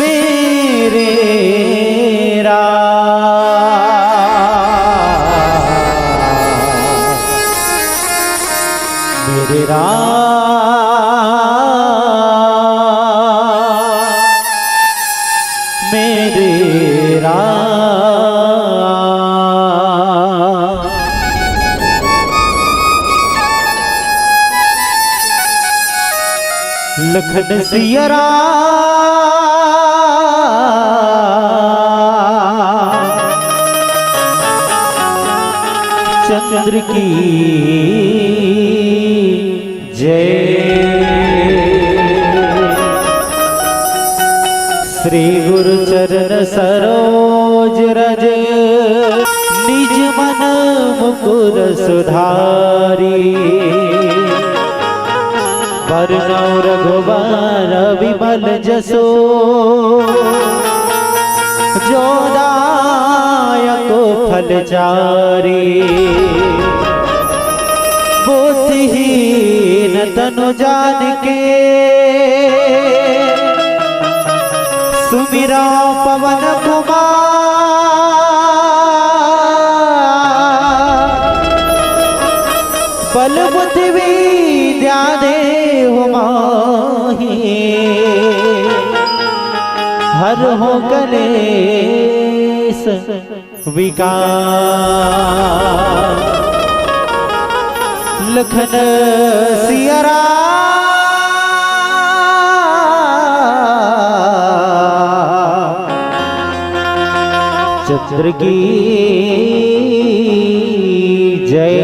मेरे लखन सिया चंद्र की जय। श्री गुरु चरण सरोज रज निज मन मुकुर सुधारी। वरनौ रघुबर विमल जसो जो दायको फलचारी। बुद्धिहीन तनु जानिके सुमिरा पवन कुमार। बल बुद्धि विद्या देहु माहि हर हो कलेस विकार। लखन सिया चंद्र की जय।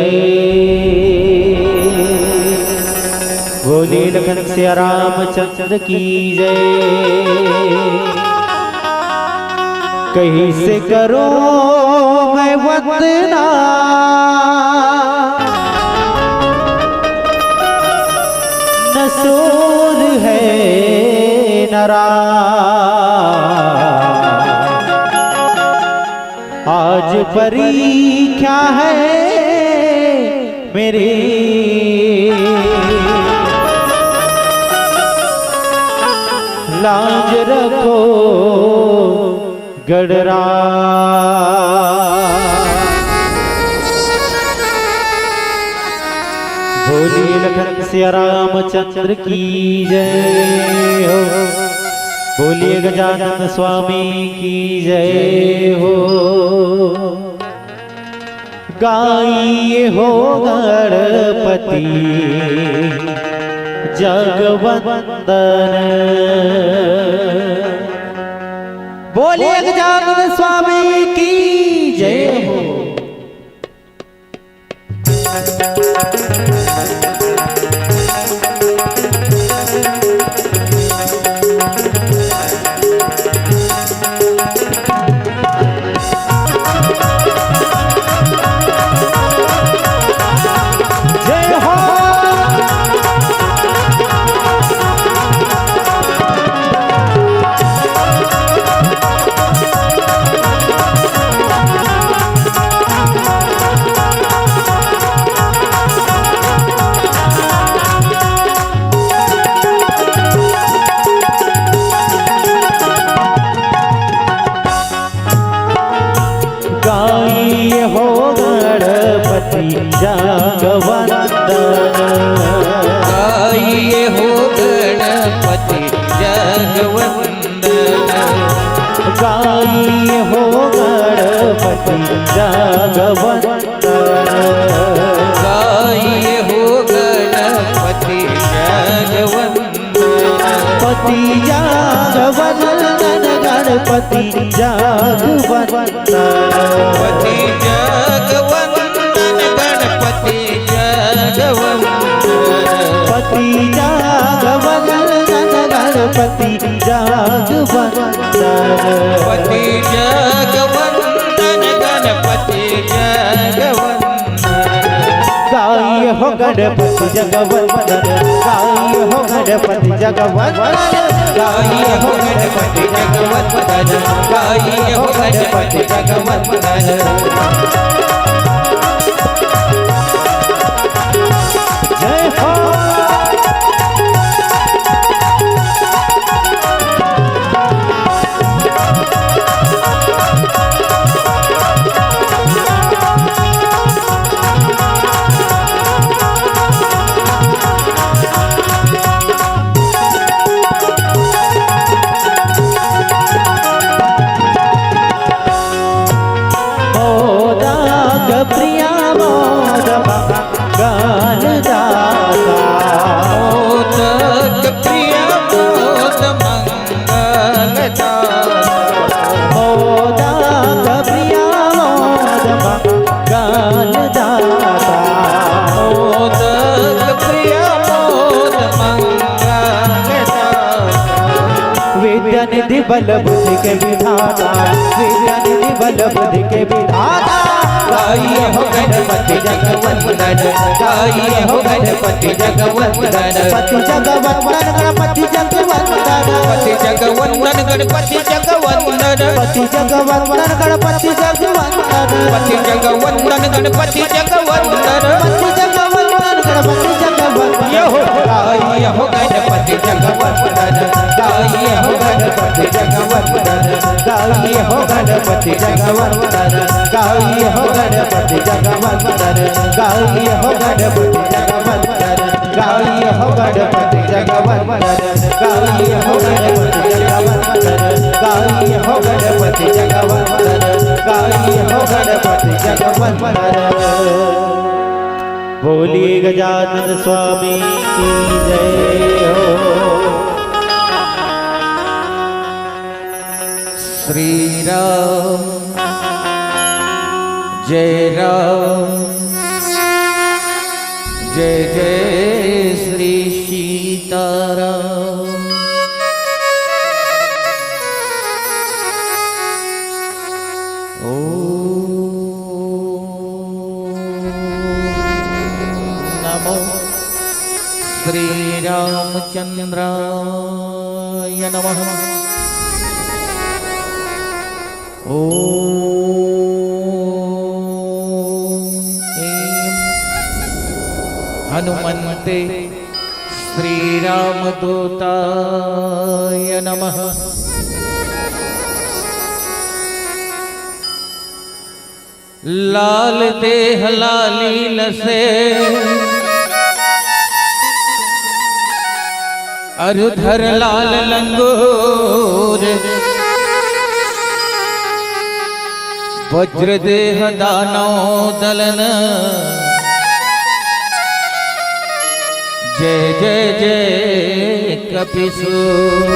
बोले लखन सिया रामचंद्र की जय। कहीं से करो मैं वंदना न सूर है नरा। आज परीक्षा है मेरी लाज रखो गडरा। बोलिए लखन सिया रामचंद्र की जय हो। बोलिए गजानन स्वामी की जय हो। गाइए हो गणपति जगवंदन। बोलिए गजानन स्वामी की जय हो। जगवंदन। गाइए हो गणपति जगवंदन। गाइए हो गणपति जगवंदन। गाइए हो गणपति जगवंदन। पति जगवंदन गणपति जगवंदन। पति जगवंदन गणपति जगवंदन। पति जगवंदन गणपति जगवंदन। पति जगवंदन गणपति जगवंदन। गाइए हो गणपति जगवंदन। गाइए हो गणपति जगवंदन। गाइए हो गणपति जगवंदन। गाइए हो गणपति जगवंदन। जय हो। विद्या निधि बल बुद्धि के विधाता, विद्या निधि बल बुद्धि के विधाता। गाइए हो गणपति जगवंदन, गाइए हो गणपति जगवंदन, पति जगवंदन गणपति जगवंदन, पति जगवंदन गणपति जगवंदन, पति जगवंदन गणपति जगवंदन, पति जगवंदन गणपति जगवंदन, पति जगवंदन गणपति जगवंदन। गाइए हो गणपति जगवंदन, गाइए हो गणपति जगवंदन, गाइए हो गणपति जगवंदन, गाइए हो गणपति जगवंदन, गाइए हो गणपति जगवंदन, गाइए हो गणपति जगवंदन, गाइए हो गणपति जगवंदन, गाइए हो गणपति जगवंदन, गाइए हो गणपति जगवंदन। बोलिए गजानन स्वामी की जय हो। श्री राम जय राम, जय जय श्री सीताराम। नमो श्री रामचंद्राय नमः। हनुमन्ते श्रीरामदूताय नमः। लाल देह लाली लसे, अरुधर लाल लंगूर, वज्र देह दानव दलन, जय जय जय कपिसूर।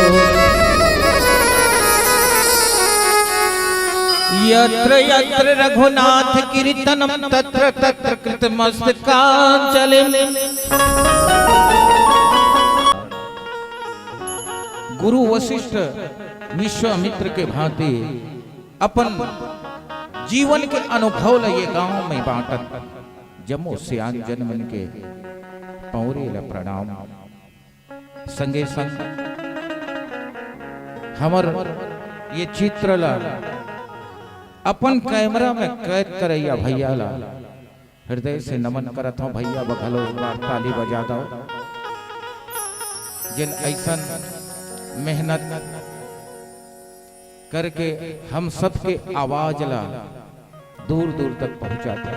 यत्र यत्र रघुनाथ कीर्तनम तत्र तत्र कृतमस्तकांजलिं। गुरु वशिष्ठ विश्वामित्र के भांति अपन जीवन के अनुभव ये गांव में बांटत, जमो सियान जनमन के पौरे ल प्रणाम। संगे संग हमर ये चित्र ला अपन कैमरा में कैद करैया भैया ला हृदय से नमन करत हूँ। भैया बघलो एक बार ताली बजा दो, जिन ऐसन मेहनत करके हम सबके आवाज ला दूर दूर तक पहुंचाते।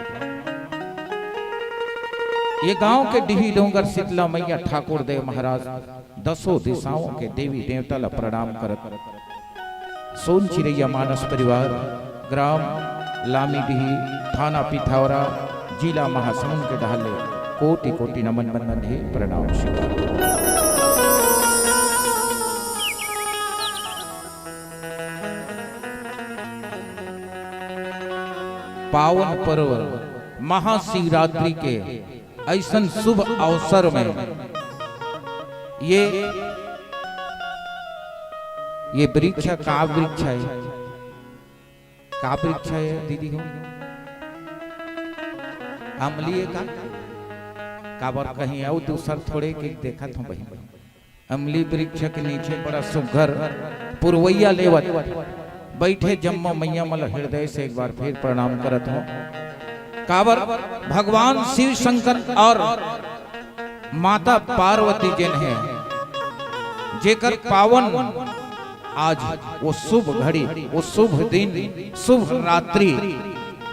ये गांव के डिही डोंगर शीतला मैया ठाकुर देव महाराज दसों दिशाओं के देवी देवता ला प्रणाम करत। सोन चिरैया मानस परिवार, ग्राम लामीडीही, थाना पिथौरा, जिला महासमुंद के ढाले कोटि कोटि नमन बंदन है, प्रणाम स्वीकार। पावन पर्व महाशिवरात्रि के ऐसन शुभ अवसर में ये वृक्ष का वृक्ष है, का वृक्ष है दीदी हो? अमली का काबर कहीं आओ दूसर थोड़े के देखा था बहन। अमली वृक्ष के नीचे बड़ा सुघर पुरवैया लेवत बैठे जम्मा मैया मल हृदय से एक बार फिर प्रणाम करत हूँ। काबर भगवान शिव शंकर और माता पार्वती जिन है, जेकर पावन आज वो शुभ घड़ी, वो शुभ दिन, शुभ रात्रि,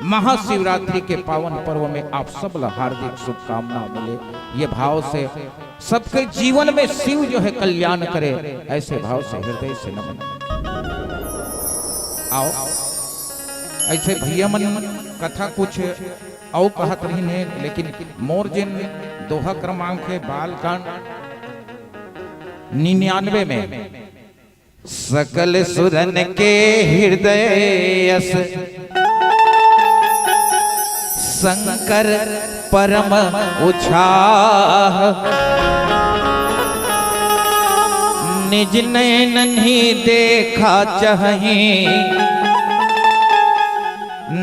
महाशिवरात्रि के पावन पर्व में आप सब ला हार्दिक शुभकामना मिले। ये भाव से सबके जीवन में शिव जो है कल्याण करे, ऐसे भाव से हृदय से नमन। आओ ऐसे भैया मन कथा कुछ और कहत रही ने, लेकिन मोर जिन दोहा क्रमांक है बालकांड 99 में सकल सुरन के हृदय शंकर परम उछाह, निज नैनन ही देखा चाहे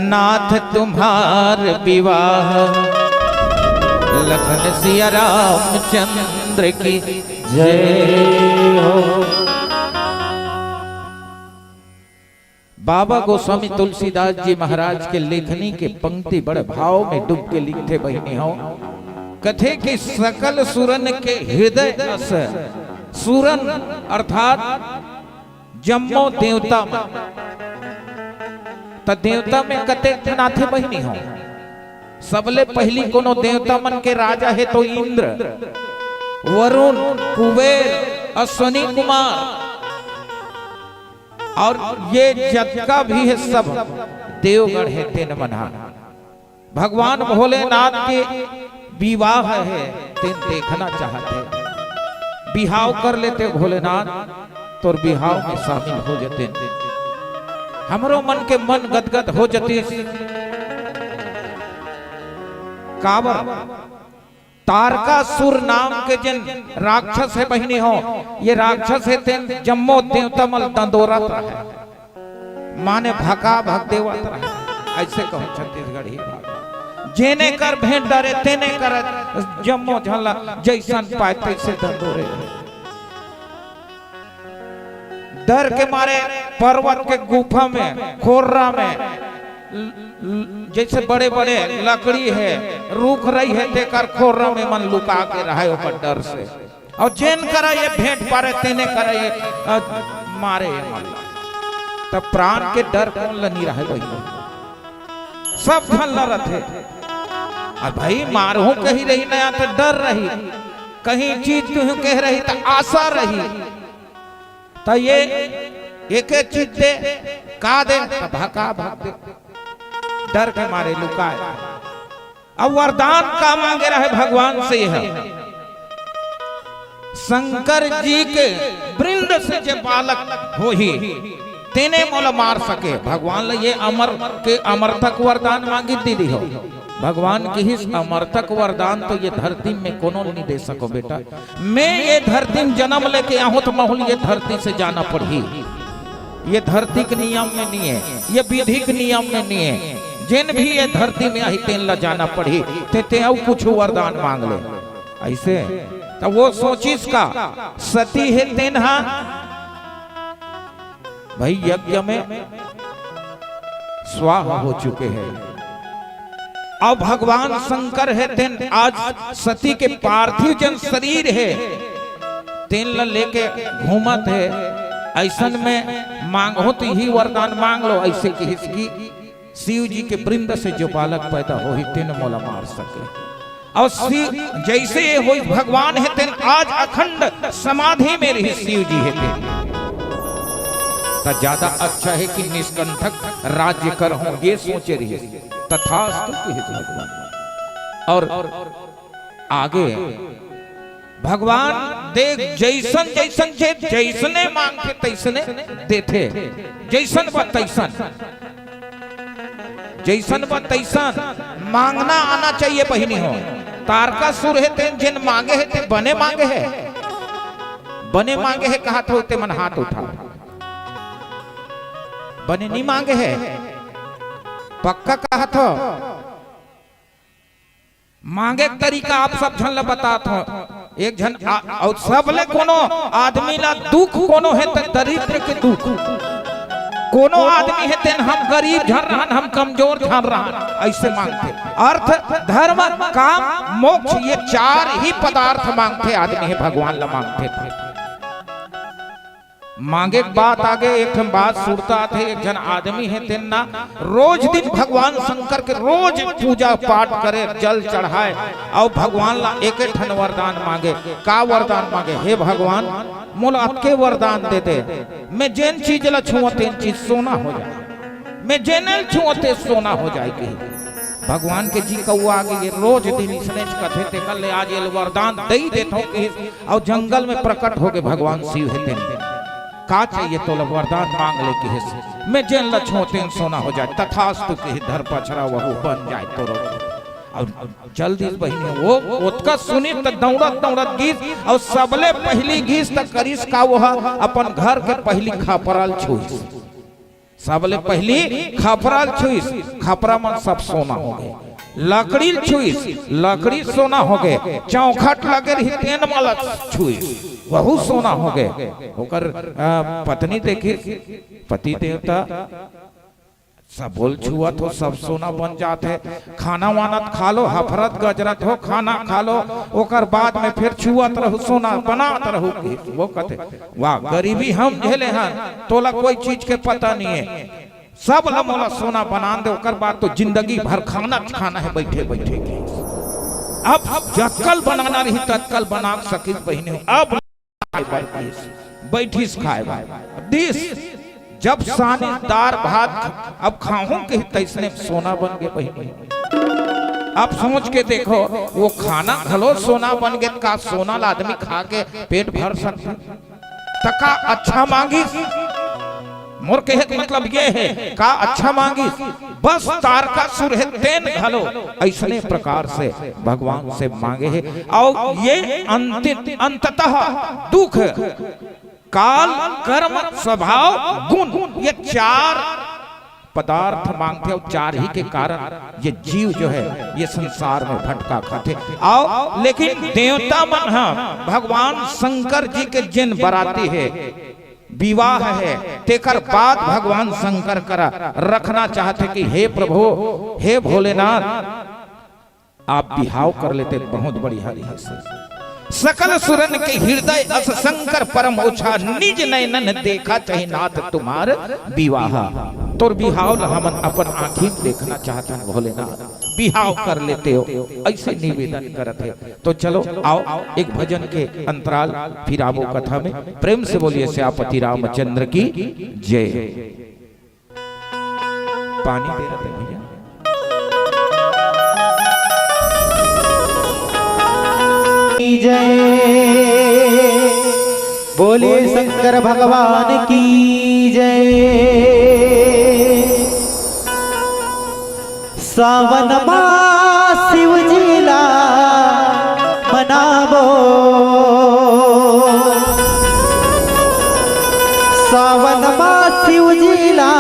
नाथ तुम्हार विवाह, लखन सिया रामचंद्र की जय हो। बाबा गोस्वामी तुलसीदास जी महाराज के लेखनी के पंक्ति बड़े भाव में डूब के लिखते बहिनी हो। कथे कि सकल सुरन के हृदय रस, सुरन अर्थात जम्मो देवता में, तो देवता में कते नाथे बहिनी हो। सबले पहली कोनो देवता मन के राजा है तो इंद्र, वरुण, कुबेर, अश्वनी कुमार और ये जगका भी है, सब देवगण है तेन मना। भगवान भोलेनाथ के विवाह है तेन देखना चाहते, बिहाव कर लेते भोलेनाथ तो बिहाव में शामिल हो जाते, हमरो मन के मन गदगद हो जाती। काबर तारकासुर नाम के जिन राक्षस है बहिनी हो, ये राक्षस है तेन जम्मो देवता मल दंदोरत रहे, माने भका भग देवत रहे। ऐसे कहो छत्तीसगढ़ी जेने कर भेंट डरे तेने कर जम्मो झला, जैसन पाए तैसे दंदोरे। डर के मारे पर्वत के गुफा में, खोर्रा में, जैसे बड़े बड़े लकड़ी है, रूख रही है, देकर खोर्रा में मन लुका के रहे ऊपर डर से। और जेन करा ये भेंट पारे तेने करा ये मारे तब प्राण के डर कौन लनी रहे भाई, सब झल रहे। और भाई मारू कही रही नया तो डर रही, कहीं चीज तू कह रही तो आशा रही, तो ये एक चीज दे का दे भका भाग दे, डर के मारे लुकाए। अब वरदान का मांगे रहे भगवान से है, शंकर जी के वृंद से जो बालक हो ही तेने मोल मार सके। भगवान ले ये अमर के अमरतक वरदान मांगी दीदी हो, भगवान की ही अमरतक वरदान तो ये धरती में कोनो नहीं दे सको बेटा। मैं ये धरती में जन्म लेके आऊं तो माहौल ये धरती से जाना पड़ी, ये धरती के नियम में नहीं है, ये विधि के नियम में नहीं है। जिन भी ये धरती में आई तेन ला जाना पड़ी, ते कुछ वरदान मांग ले ऐसे। तो वो सोचिस का सती है तेन हा भाई यज्ञ में स्वाहा हो चुके हैं। अब भगवान शंकर है तेन आज सती के पार्थिव जन शरीर है तेन ला लेके घूमत है। ऐसन में मांगो तो ही वरदान मांग लो, ऐसे की हिस्की शिव जी के वृंद से जो बालक पैदा हो ही तेन मोला मार सके। और शिव जैसे ये हो भगवान है तेन आज अखंड समाधि में रही शिव जी है तेन, तो ज्यादा अच्छा है कि निष्कंठक राज्य कर हो ये सोचे रही तथास्तु भगवान। और आगे भगवान देख जैसन जैसन जैसने मांगते तैसने देते, जैसन व तैसन, जैसन व तैसन मांगना आना चाहिए बहिनी हो। तारकासुर है तेन जिन मांगे है ते बने मांगे है, बने मांगे है कहा था ते मन हाथ उठा, बने नहीं मांगे है पक्का कहा था। मांगे तरीका आप सब झन ला बता था। एक झन और सब ले कोनो आदमी ला दुख कोनो है तो दरिद्र के दुख, कोनो आदमी है तेन हम गरीब झन रहन, हम कमजोर झन रहन, ऐसे मांगते। अर्थ धर्म काम मोक्ष ये चार ही पदार्थ मांगते आदमी है भगवान ला मांगते थे। मांगे बात आगे एक बात सुनता थे। एक जन आदमी है तेन ना रोज दिन भगवान शंकर के रोज पूजा पाठ करे, जल चढ़ाए और भगवान ला एक ठन वरदान मांगे। का वरदान मांगे? हे भगवान मोला आपके वरदान दे दे, मैं जैन चीज ला छुआ तेन चीज सोना हो जाए, मैं जैनल छुआ ते सोना हो जाएगी। भगवान के जी कौआ आगे ये रोज दिन इसने कथे ते कल आज ये वरदान दे देता हूँ। और जंगल में प्रकट हो गए भगवान शिव है तेन, का चाहिए तो वरदान मांग ले कि मैं जेन लछो तेन सोना हो जाए, तथास्तु के धर पछरा वह बन जाए तो। और जल्दी बहिनी वो ओतका सुनी त दौड़त दौड़त गीस और सबले पहली गीस त करिस का वो अपन घर के पहली खापराल छुईस, सबले पहली खापराल छुईस, खापरा मन सब सोना हो गए, लकड़ी छुईस, लकड़ी सोना हो गए, चौखट लगे रही तेन माला छुईस, वहु सोना हो गए। होकर पत्नी देखी पति देवता सब बोल छुआ तो सब सोना बन जाते, खाना वाना खा लो, हफरत गजरत हो खाना खा लो, ओकर बाद में फिर छुआत रहू सोना बनात रहू। वो कहते वाह गरीबी हम झेले हैं, तोला कोई चीज के पता नहीं है, सब मोला सोना बना दे, ओकर बाद तो जिंदगी भर खाना खाना है बैठे बैठे के। अब जक्कल बनाना रही तत्कल बना सकिस बहिनी, अब बैठिस खाए दिस जब सानी दार भात अब खाऊं के तैसने सोना बन गए बहिनी। अब सोच के देखो वो खाना खलो सोना बन गए, का सोना ला आदमी खा के पेट भर सकता तका अच्छा मांगी, मोर कहे मतलब ये है का अच्छा मांगी, बस तार का सुर है तेन घलो, ऐसने प्रकार से भगवान से मांगे है। और ये अंततः दुख काल कर्म स्वभाव गुण ये चार पदार्थ मांगते, और चार ही के कारण ये जीव जो है ये संसार में भटका खाते। आओ लेकिन देवता मन है भगवान शंकर जी के जिन बराती है, विवाह है, तेकर बाद भगवान शंकर करा रखना चाहते कि हे प्रभु हे भोलेनाथ आप बिहाव कर लेते, बहुत बड़ी हरी है। सकल सुरन के हृदय अस शंकर परम ओछा, निज नयन देखा चाहे नाथ तुम्हार विवाह। तोर बिहाव हमन अपन आँखी देखना चाहता है भोलेनाथ, बिहाव कर लेते हो, ऐसे निवेदन करते हैं। तो चलो आओ एक भजन के अंतराल फिर आवो कथा में, प्रेम से बोलिए श्यापति रामचंद्र की जय। पानी दे रहे थे भैया, जय बोले शंकर भगवान की जय। सावन मास शिव जिला मनावो, सावन मास शिव जिला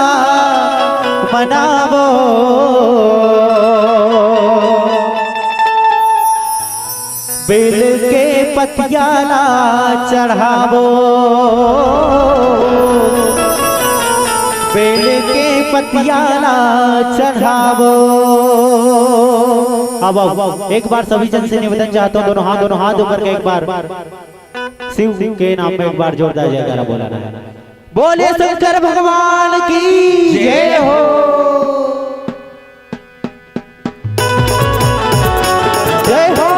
मनावो, बेल के पतियाला चढ़ावो, बेल के पतियाला चढ़ावो। अब एक बार सभी जन से निवेदन चाहता हूँ, दोनों हाथ ऊपर के एक बार शिव के नाम में एक बार जोरदार जयकारा बोलाना है। बोले शंकर भगवान की जय हो। जय हो।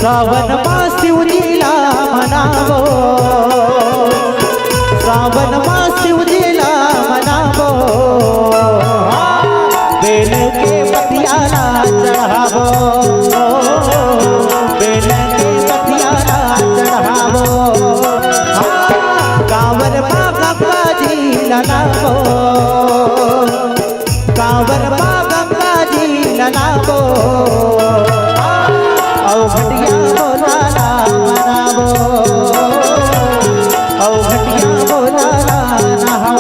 सावन मास शिव लीला मनावो, सावन मास शिव लीला मनावो, बेल के पतियाला चढ़ावो, बेल के पतियाला चढ़ावो, कांवर माँ गंगा जी ललावो, कांवर माँ गंगा जी ललावो, घटिया बोलाला मनावो, घटिया बोलाला नहा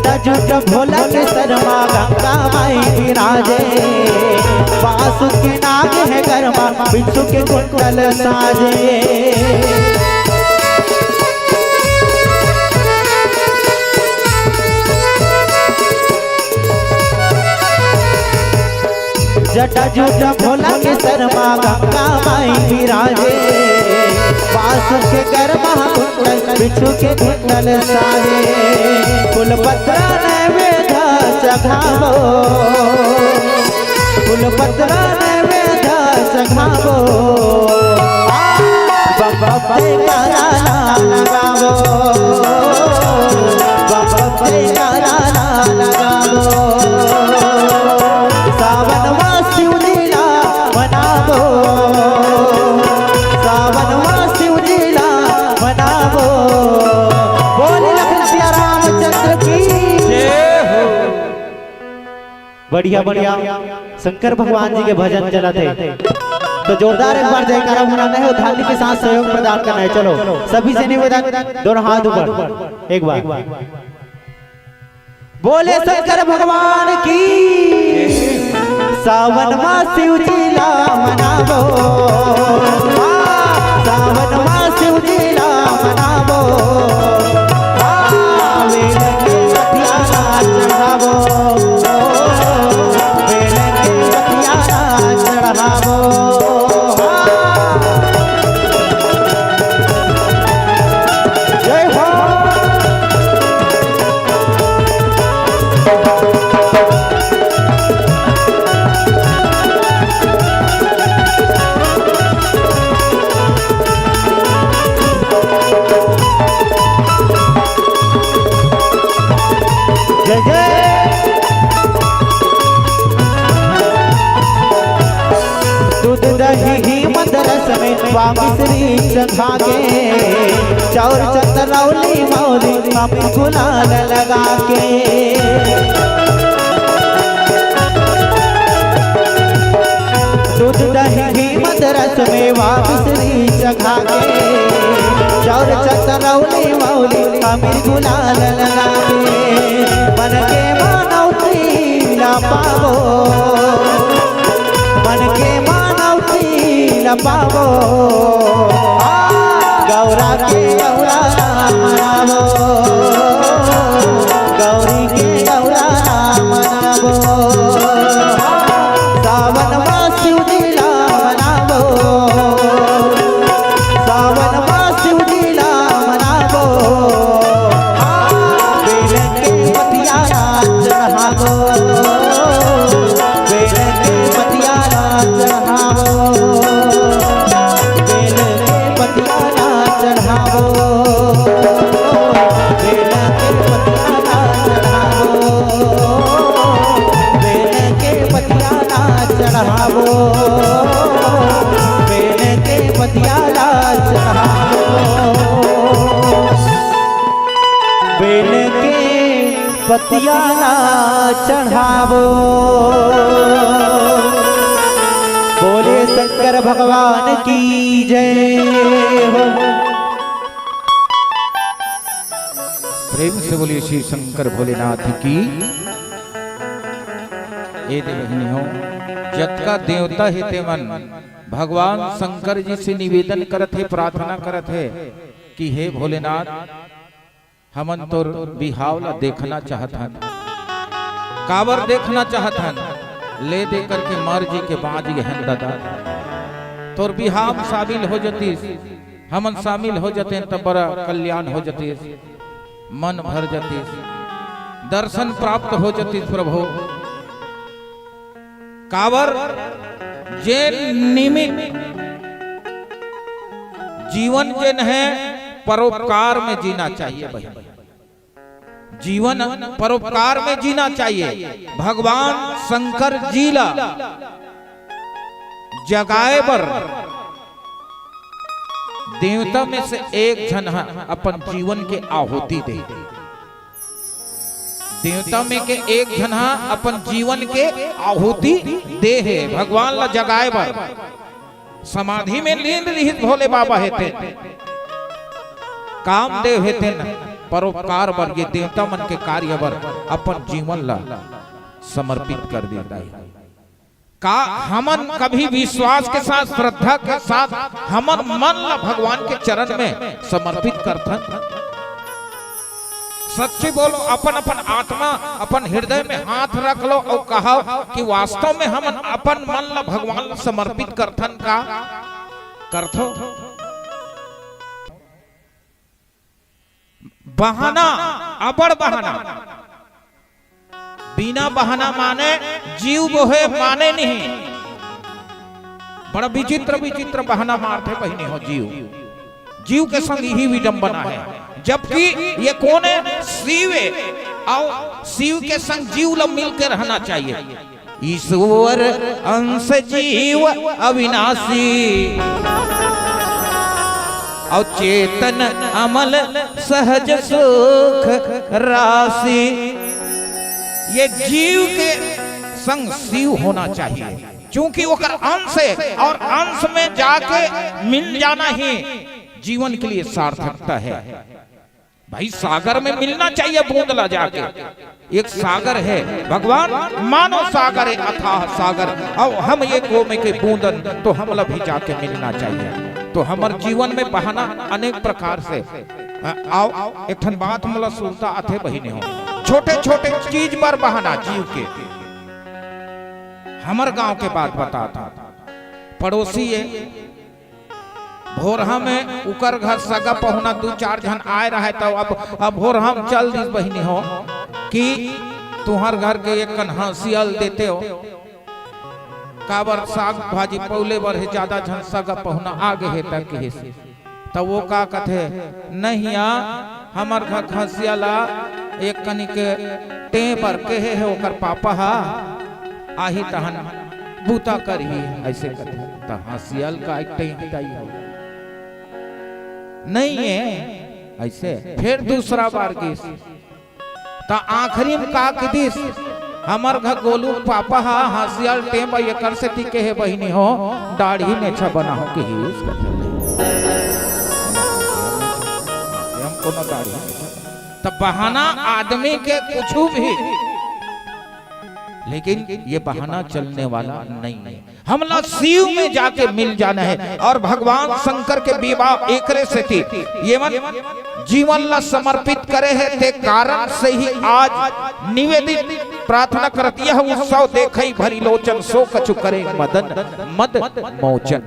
जटा जुट भोला के शर्मा गंगा माई विराजे वासुकी नाग है गरमा बिच्छू के कुंडल साजे जटा जुट भोला के शर्मा गंगा माई विराजे वासु के गरमा कुंडल बिच्छू के कुंडल साजे फूलपत्र नैवेद सखावो फूलपत्र नैवेद सखावो बब्बे गाना लगावो बब्बे गाना लगावो सावन शिव लीला मनावो सावन शिव लीला मनावो बोले लखन सिया रामचंद्र की जय हो। बढ़िया बढ़िया शंकर भगवान जी के भजन चला थे तो जोरदार एक बार जयकारा मनाना है, थाली के साथ सहयोग प्रदान करना है। चलो सभी से निवेदन, दोनों हाथ ऊपर एक बार बोले शंकर भगवान की। सावन मास शिव लीला मनावो सावन मास शिव लीला मनावो वेल के पतियाना चढ़ावो वेल के पतियाना चढ़ावो जय हो। जय जय दूध दही घी मद रस में वामिश्री चखा के चाउर चतरौली मौली हम गुलाल लगा के दूध दही घी मद रस में वामिश्री चखा के चाउर चतरौली मौली हम गुलाल लगा के मन के मानवती न पावो मन के मानवती न पावो गौरा के गौरा नाम मनावो गौरी के गौरा नाम मनावो सावन मास शिव लीला मनावो सावन मास शिव लीला मनावो बेल के पतियाना चढ़ावो बेल के पतियाना चढ़ावो बेल के पतियाना चढ़ावो बेल के पतियाना चढ़ावो बेल के पतियाना चढ़ावो बेल के पतियाना चढ़ावो बेल के पतियाना चढ़ावो। बोले शंकर भगवान की जय हो। प्रेम से बोलिए श्री शंकर भोलेनाथ की। ये देवहिनी हो जत का देवता हिते मन भगवान शंकर जी से निवेदन करत है, प्रार्थना करत है कि हे भोलेनाथ हमन तो बिहावला देखना चाहत हन, काबर देखना चाहत हन, ले दे करके मर जी के बाज गहन दादा तोर बिहाव शामिल हो जतीस, हमन शामिल हो जते तब बड़ा कल्याण हो जतीस, मन भर जतीस, दर्शन प्राप्त हो जतीस प्रभु। काबर जे निमित्त जीवन जिन है परोपकार में जीना चाहिए भाई, जीवन परोपकार में जीना चाहिए। भगवान शंकर जीला जगाए बर देवता में से एक जन अपन जीवन के आहुति दे, देवता में के एक जन अपन जीवन के आहुति दे है भगवान ला जगाए बर। समाधि में लीन रहित भोले बाबा हेते, कामदेव हेते न परोपकार बर ये देवता मन के कार्य बर अपन जीवन ला समर्पित कर देता है। का हमन कभी विश्वास के साथ श्रद्धा के साथ हमन मन ला भगवान के चरण में समर्पित करथन? सच्ची बोलो, अपन अपन आत्मा अपन हृदय में हाथ रख लो और कहो कि वास्तव में हम अपन मन ला भगवान समर्पित करथन का करथो? बहाना, अबड़ बहाना, बिना बहाना माने जीव बोहे माने नहीं। बड़ा विचित्र विचित्र बहाना मारते बहिनी हो जीव के संग ही विडंबना है। जबकि ये कौन है? शिव है और शिव के संग जीव लोग मिलकर रहना चाहिए। ईश्वर अंश जीव अविनाशी और चेतन अमल सहज सुख राशि। ये जीव के संग शिव होना चाहिए, क्योंकि वो अंश है और अंश में जाके मिल जाना ही जीवन के लिए सार्थकता है। भाई सागर में मिलना चाहिए बूंदला जाके। एक सागर है भगवान, मानो सागर है अथाह सागर, और हम ये गोमे के बूंदन तो हमला भी जाके मिलना चाहिए। तो हमारे जीवन में बहाना अनेक प्रकार से आओ। एक ठन बात मला सुनता आथे बहिनी हो, छोटे छोटे चीज पर बहाना जीव के। हमार गांव के बात बताता, पड़ोसी है भोरहा में उकर घर सगा पहुना 2-4 जन आए रहे, तो अब भोरहा में चल दी बहिनी हो कि तुहर घर के एक कन्हासियल देते हो काबर साग भाजी पौले बर है, ज्यादा झन सगा पहुना आगे है तक है। तो वो का कथे नहीं हमार घर खसियाला एक कनी के टे पर के है ओकर पापा हा आही तहन बूता करही ऐसे कथे। तो हसियल का एक टे नहीं है ऐसे। फिर दूसरा बार किस तो आखिरी में का किदिस हमार घर गोलू पापा हा हसियल टे पर ये कर से टिके है बहिनी हो दाढ़ी ने छ बना हो के ही हमको ना दाढ़ी। तब बहाना आदमी के कुछ भी, लेकिन ये बहाना चलने वाला नहीं है। हमला शिव में जाके मिल जाना है और भगवान शंकर के विवाह एकरे से थी। ये मन जीवन ला समर्पित करे है ते कारण से ही आज निवेदित प्रार्थना करती है उत्सव देखई भरी लोचन सो कछु करे मदन मद मोचन।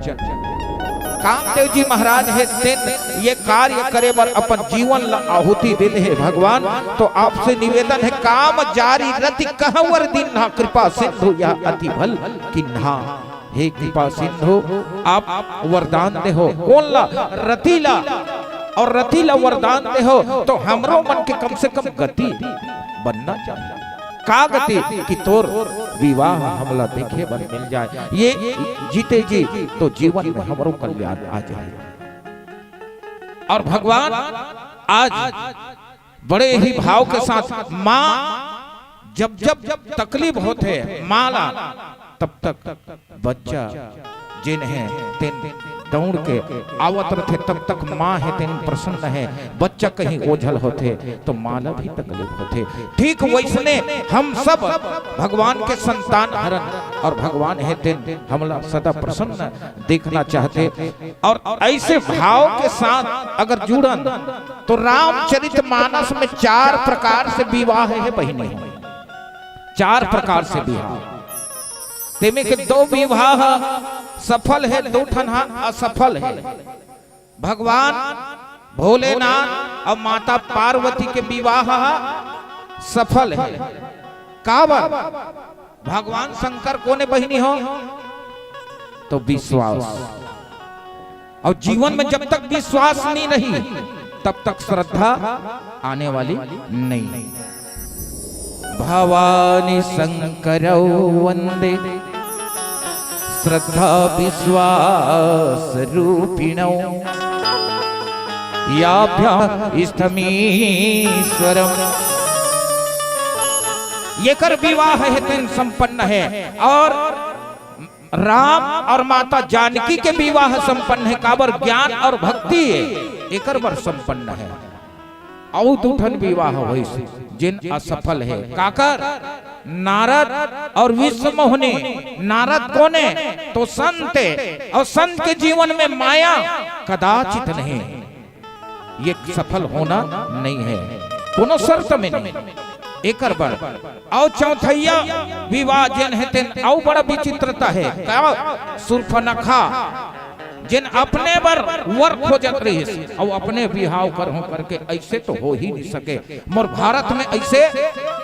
कामदेव जी महाराज है तेन ये कार्य करे बर अपन जीवन ला आहुति दे दे भगवान। तो आपसे निवेदन है काम जारी रति कहवर दिन कृपा सिंधु या अति भल किन्हा। हे कृपा सिंधु आप वरदान दे हो कौन ला रतिला, और रतिला वरदान दे हो तो हमरो मन के कम से कम गति बनना चाहिए। का गति कि तोर विवाह हमला देखे बर मिल जाए, ये जीते जी तो जीवन में हमरो कल्याण आ जाए। और भगवान आज बड़े ही भाव के साथ माँ जब जब तकलीफ होते माला तब तक बच्चा जिन है तेन दौड़ के आवत रहे, तब तक माँ है तेन प्रसन्न है। बच्चा कहीं ओझल होते तो माला भी तकलीफ होते। ठीक वैसने हम सब भगवान के संतान हरण और भगवान है तेन हमला सदा प्रसन्न देखना चाहते। और ऐसे भाव के साथ अगर जुड़न तो रामचरितमानस में 4 प्रकार से विवाह है बहिनी, 4 प्रकार से विवाह। तेमे के 2 विवाह सफल है, 2 ठन असफल है। भगवान भोलेनाथ और माता पार्वती के विवाह सफल है। काबर भगवान शंकर कोने बहिनी हो तो विश्वास, और जीवन में जब तक विश्वास नहीं रही तब तक श्रद्धा आने वाली नहीं। भवानी शंकर वंदे श्रद्धा विश्वास रूपिणौ याभ्याम स्थमीश्वरम। ये कर विवाह है तेन संपन्न है, और राम और माता जानकी के विवाह संपन्न है। काबर ज्ञान और भक्ति है एकर बर संपन्न है। और दूठन विवाह होइस जिन असफल है काकर नारद और विश्व मोहनी। नारद कोने तो संत है और संत के जीवन में माया कदाचित नहीं, ये सफल होना नहीं है कोनो शर्त में नहीं। एक बार और चौथैया विवाह जिन है तेन और बड़ा विचित्रता है क्या सुर्फनखा जिन अपने वर खोजत रही और अपने विवाह करके ऐसे तो हो ही नहीं सके। मोर भारत में ऐसे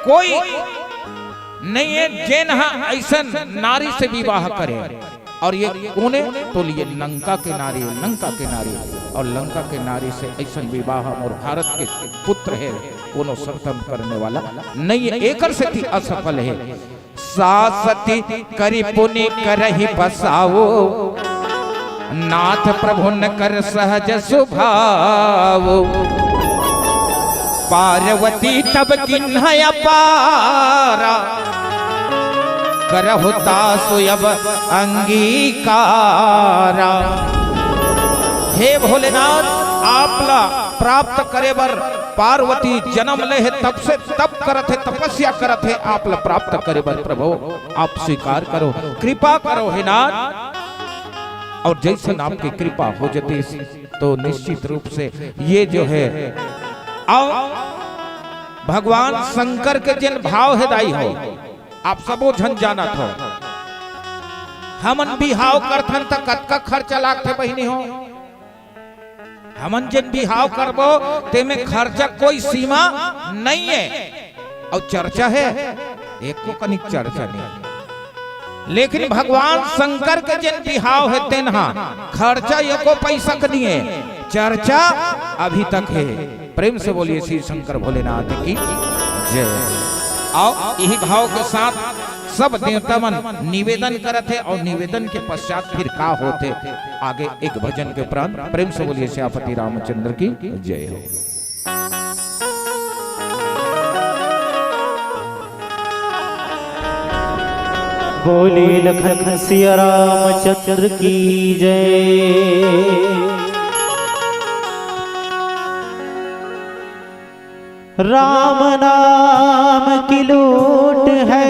कोई नहीं है जिन ऐसा नारी से विवाह करे। और ये कोने तो लिए लंका के नारी, लंका के नारी और लंका के नारी से ऐसा विवाह और भारत के पुत्र है कोनो सर्तम करने वाला नहीं है। एकर से थी असफल है। सासती करी पुनि करहि बसाओ नाथ प्रभु न कर सहज सुभाव। पार्वती तब किन्ह अपारा करहुता सुयब अंगीकारा। हे भोलेनाथ आपला प्राप्त करे बर पार्वती जन्म ले है तब से तब करत है तपस्या करत है आपला प्राप्त करे बर प्रभु आप स्वीकार करो कृपा करो हे नाथ। और जैसे आपकी कृपा हो जाती तो निश्चित रूप से ये जो है और भगवान शंकर के जिन भाव हृदय हो आप सबो झन जाना हो। हमन बिहाव करथन त कतका खर्चा लागथे बहिनी हो। हमन जिन बिहाव करबो ते में खर्चा कोई सीमा नहीं है और चर्चा है एको कनिक चर्चा नहीं। लेकिन भगवान शंकर के जिन बिहाव है तेनहा खर्चा एको पैसा नहीं है, चर्चा अभी तक है। प्रेम से बोलिए श्री शंकर भोलेनाथ की जय। आओ यही भाव के साथ सब देवता मन निवेदन करते हैं और निवेदन के पश्चात फिर का होते आगे एक भजन के उपरांत। प्रेम से बोलिए श्यापति रामचंद्र की जय हो। बोले लखन सिया रामचंद्र की जय। राम नाम की लूट है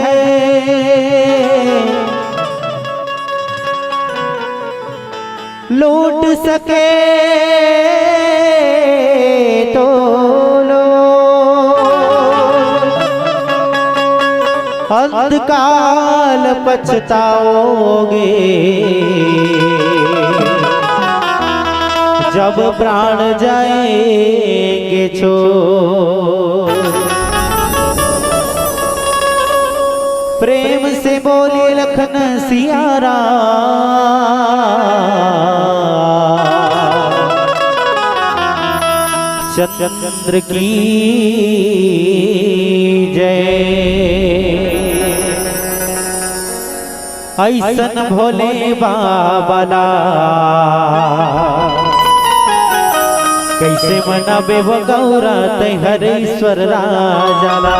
लूट सके तो लो अंतकाल पछताओगे जब प्राण जाएंगे छोड़। प्रेम से बोले लखन सिया रामचंद्र की जय। ऐसन भोले बाबा कैसे मनाबे वो गौरा तै हरेश्वर राजाला।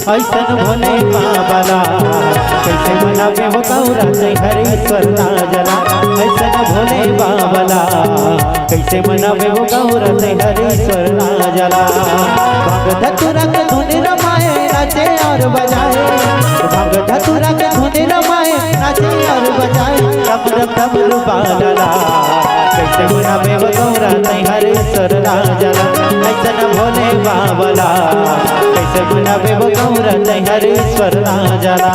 ऐसन भोले बाबा कैसे मनाबे वो गौरा तै हरेश्वर राजाला। ऐसन भोले बाबा कैसे मनाबे वो गौरा तै हरेश्वर राजाला। भाग धतुरा के धुन रमाए नाचे और बजाए, भाग धतुरा के धुन रमाए नाचे और बजाए। रम रम डमरू बाजला कैसे मनाबे वो गौरा तै हरेश्वर राजाला। ऐसन भोले बाबा कैसे मनाबे वो गौरा तै हरेश्वर राजाला।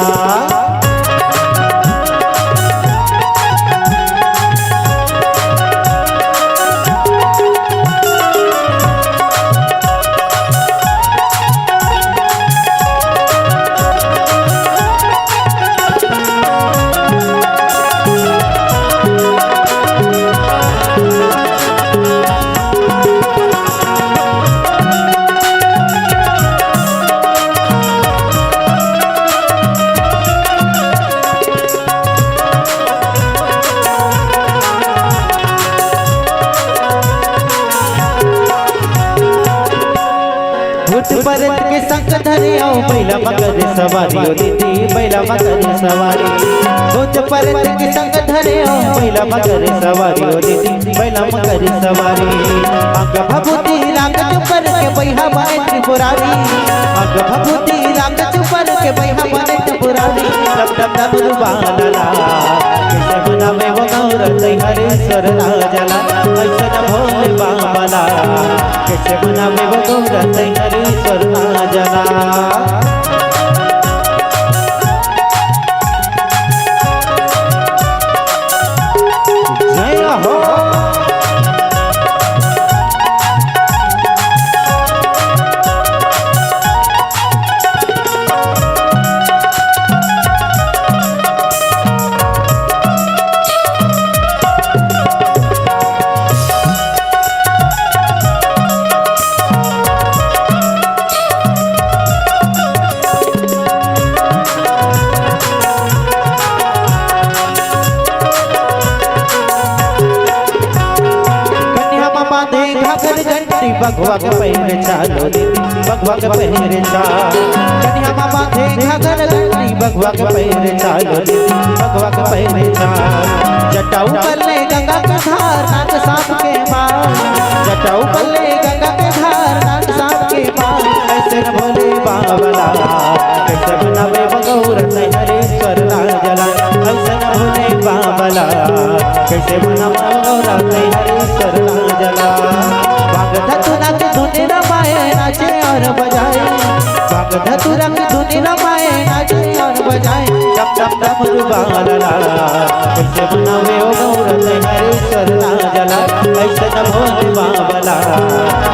सवारी ओ दीदी बैला मकर सवारी सोच पर के संग धरे ओ बैला मकर सवारी ओ दीदी बैला मकर सवारी अंग भभूति रंग पर के बैहा बने त्रिपुरारी अंग भभूति रंग पर के बैहा बने त्रिपुरारी डब डब डब रुबाला कैसे बनावे वो गौर हरेश्वर राजला ऐसे न भोले बाबला कैसे बनावे वो गौर हरेश्वर राजला जय हो बगवा के पहिरे चालो दीदी बगवा के पहिरे चाल कन्या मामा थे घाघर गंडी बगवा के पहिरे चालो दीदी बगवा के पहिरे चाल जटाऊ पल्ले गंगा के धार नाक सांप के मार जटाऊ पल्ले गंगा के धार नाक सांप के मार ऐसे न भोले बाबला कैसे बनावे बगौर हरेश्वर राजला ऐसे न भोले बाबला कैसे बनावे बगौर हरेश्वर राजला धतुरा के धुनी रमाए नाचे और बजाए भाग धतुरा के धुनी रमाए नाचे और बजाए डब डब डब रुबाला कैसे बनावे ओ गौर हरेश्वर राजला ऐसे न भोले बाबला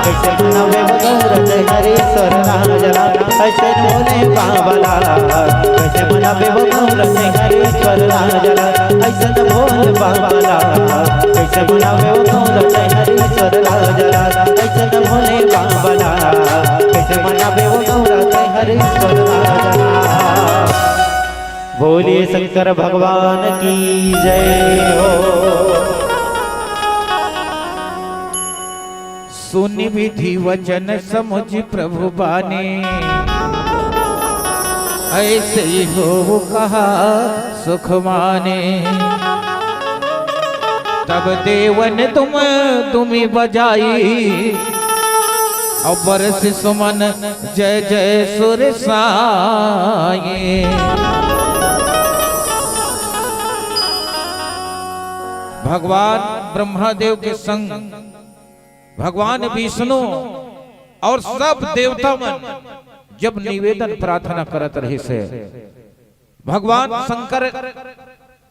कैसे बनावे ओ गौर हरेश्वर राजला ऐसे न भोले बाबला कैसे बनावे ओ गौर हरेश्वर राजला ऐसे न भोले बाबला कैसे बनावे ओ गौर हरेश्वर राजला कैसे न भोले बाबला कैसे मनावे वो गौर हरेश्वर राजला बोलिए शंकर भगवान की जय हो। सुन विधि वचन समुझ प्रभु बाने ऐसे ही हो कहा सुख माने तब देवन तुम्हें बजाई और बरस सुमन जय जय सुर साये भगवान ब्रह्मादेव के संग भगवान विष्णु और सब देवता मन जब निवेदन प्रार्थना करत रहे से भगवान शंकर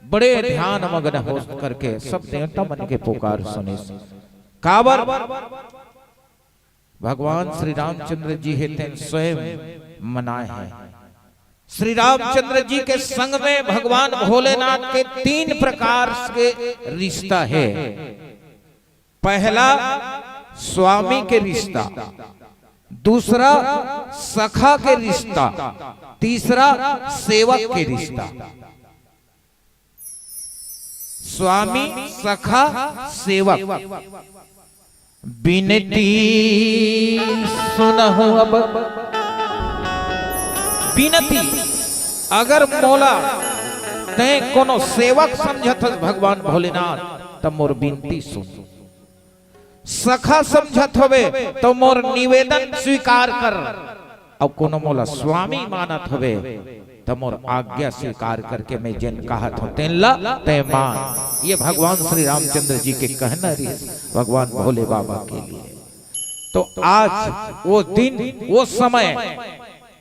बड़े ध्यान मग्न हो करके सब देवता मन के पुकार सुने काबर भगवान श्री रामचंद्र जी हेतु स्वयं मनाए हैं। श्री रामचंद्र जी के संग में भगवान भोलेनाथ के 3 प्रकार के रिश्ता है। पहला स्वामी के रिश्ता, दूसरा सखा के रिश्ता, तीसरा सेवक के रिश्ता। स्वामी सखा सेवक बिनती सुनहु अब बिनती अगर मौला ते कोनो सेवक समझत भगवान भोलेनाथ तब मोर बिनती सुन, सखा समझत होवे तो मोर निवेदन स्वीकार कर, और कोनो मौला स्वामी मानत होवे तो मोर आज्ञा स्वीकार करके मैं जिन कहत हूं तेन ला ते मान। ये भगवान श्री रामचंद्र जी के कहना रही भगवान भोले बाबा के लिए। तो आज वो दिन वो समय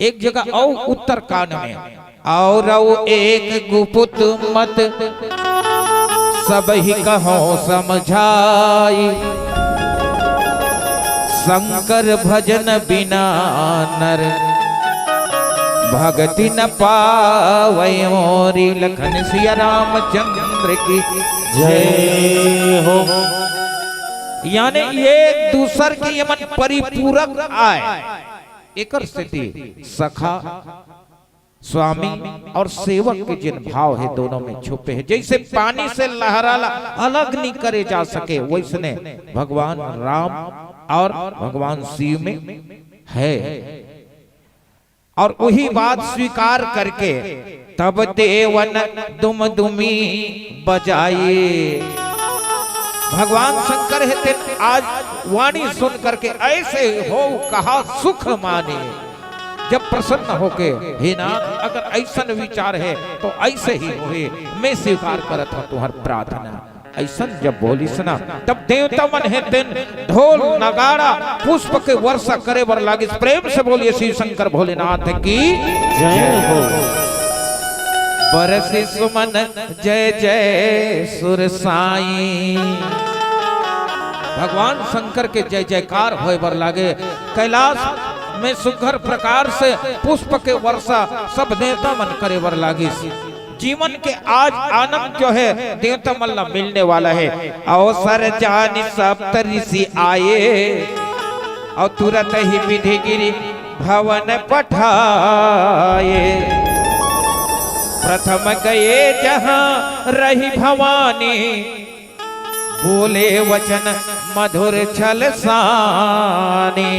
एक जगह और उत्तरकांड में और एक गुपुत मत सब ही कहो समझाई, शंकर भजन बिना नर भगति न पावै मोरी। लखन सिया रामचंद्र की जय हो। यानी एक दूसर के यमन परिपूरक आए एक स्थिति सखा स्वामी और सेवक के जिन भाव है दोनों में छुपे हैं। जैसे पानी से लहराला अलग नहीं करे जा सके वैसने भगवान राम और भगवान शिव में है। और वही बात स्वीकार करके तब देवन दुम दुमी बजाए। भगवान शंकर है आज वाणी सुन करके ऐसे हो कहा सुख माने। जब प्रसन्न होके हे नाथ अगर ऐसा विचार है तो ऐसे ही होए, मैं स्वीकार करत हूं तुम्हार प्रार्थना। ऐसा जब बोली सुना तब देवता मन है दिन ढोल नगाड़ा पुष्प के वर्षा करे बर लागे। प्रेम से बोलिए शिव शंकर भोलेनाथ की जय हो। बरसे सुमन जय जय सुर साई। भगवान शंकर के जय जयकार होए बर लागे। कैलाश में सुघर प्रकार से पुष्प के वर्षा सब देवता मन करे बर लागे। जीवन के आज आनंद जो है देवता मल्ला मिलने वाला है। अवसर जानी सप्त ऋषि आए और तुरंत ही विधि गिरी भवन पठाए। प्रथम गए जहां रही भवानी, बोले वचन मधुर छल सानी।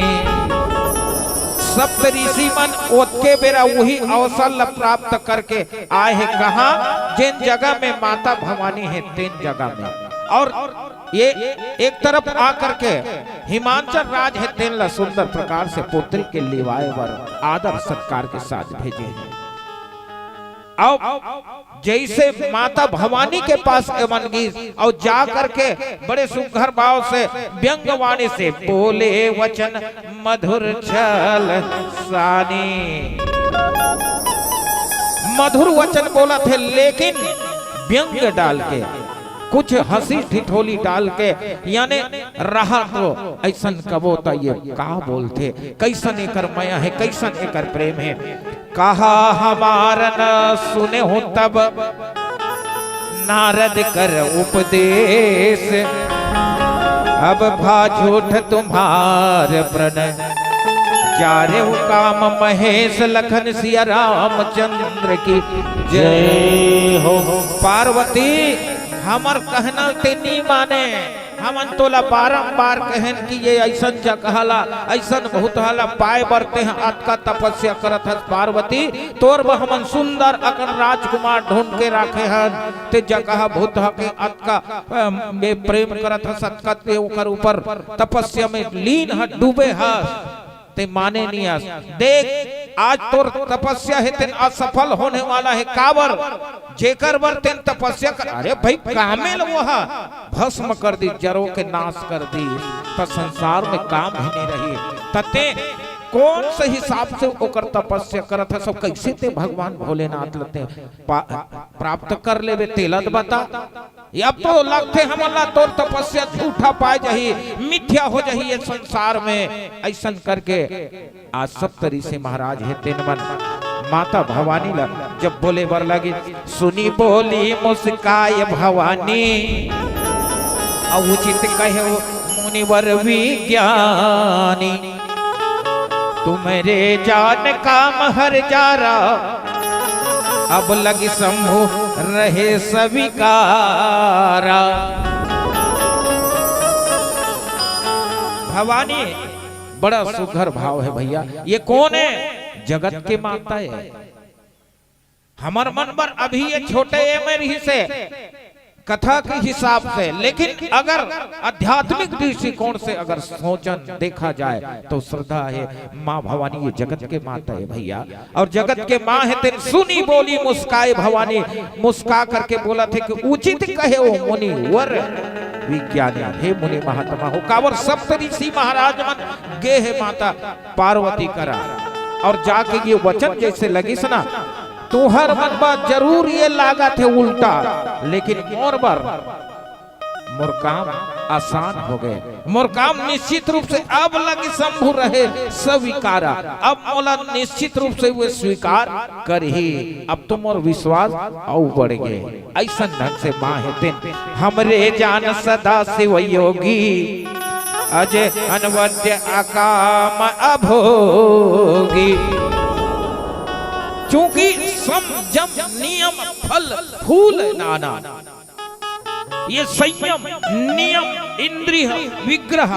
सप्त ऋषि मन ओके बेरा वही अवसर प्राप्त करके आए हैं। कहा जिन जगह में माता भवानी है तीन जगह में। और ये एक तरफ आकर के हिमाचल राज है तीन ला सुंदर प्रकार से पुत्री के लिवाए वर आदर सत्कार के साथ भेजे हैं। अब जैसे माता भवानी के पास मनगी और जा करके बड़े सुघर भाव से व्यंगवाणी से बोले वचन मधुर छल सानी। मधुर वचन बोला थे लेकिन व्यंग डाल के कुछ हंसी ठिठोली डाल के, यानी रहा तो ऐसा कबो तो ये का बोलते कैसन एकर माया है कैसन एकर प्रेम है। कहा हमारा न सुने हो तब नारद कर उपदेश, अब भा झूठ तुम्हार प्रणय। जा रे काम महेश लखन सिया रामचंद्र की जय हो। पार्वती हमर कहना ते नी माने, हमन तोला बारंबार कहन कि ये ऐसा जगहला ऐसा बहुत हाला पाए बरते हैं अतका तपस्या करत है। पार्वती तोर हमन सुंदर अकन राजकुमार ढूंढ के राखे हन ते जगह बहुत के अतका में प्रेम करत है सतका ते ओकर ऊपर तपस्या में लीन है डूबे है ते माने नहीं आस। देख आज तोर तपस्या है तेन असफल होने वाला है। काबर जेकर बर तेन तपस्या कर, अरे भाई कामेल वहा भस्म कर दी जरो के नाश कर दी तो संसार में काम ही नहीं रही। तते कौन से हिसाब से ओकर तपस्या करत है सब कैसे ते भगवान भोलेनाथ लते प्राप्त कर लेवे तेलत बता। अब तो लगते हमला तोर तपस्या झूठा पाए जही मिथ्या हो जही ये संसार में। ऐसा करके आज सप्त ऋषि महाराज है तीन मन माता भवानी ला जब बोले बर लगी सुनी बोली मुस्काय भवानी। उचित कहे मुनिवर विज्ञानी, तुम्हारे जान काम हर जारा, अब लगी शंभु रहे स्वीकारा। भवानी बड़ा सुघर भाव है भैया। ये कौन है? जगत के माता है। हमार मन पर अभी ये छोटे मेरी से कथा के हिसाब से, लेकिन अगर आध्यात्मिक दृष्टिकोण से अगर सोचन देखा जाए तो श्रद्धा है माँ भवानी ये जगत के माता है भैया। और जगत के माँ है तेन सुनी बोली मुस्काए भवानी। मुस्का करके बोला थे कि उचित कहे वो मुनि वर विज्ञानी, हे मुनि महात्मा हो। कावर सप्त ऋषि महाराज मन गे है माता पार्वती करा और जाके ये वचन जैसे लगी सुना तुहर मन बात जरूर ये लागत है उल्टा, लेकिन मोर बर मोर काम आसान हो गए। मोर काम निश्चित रूप से अब लगी शंभु रहे स्वीकारा। अब मोला निश्चित रूप से वो स्वीकार कर ही। अब तो मोर विश्वास और बढ़ गए। ऐसा ढंग से माँ है दिन हमरे जान सदा शिव योगी, अजय अनवद्य अकाम अभोगी। चूंकि संयम नियम फल फूल नाना, ये संयम नियम इंद्रिय विग्रह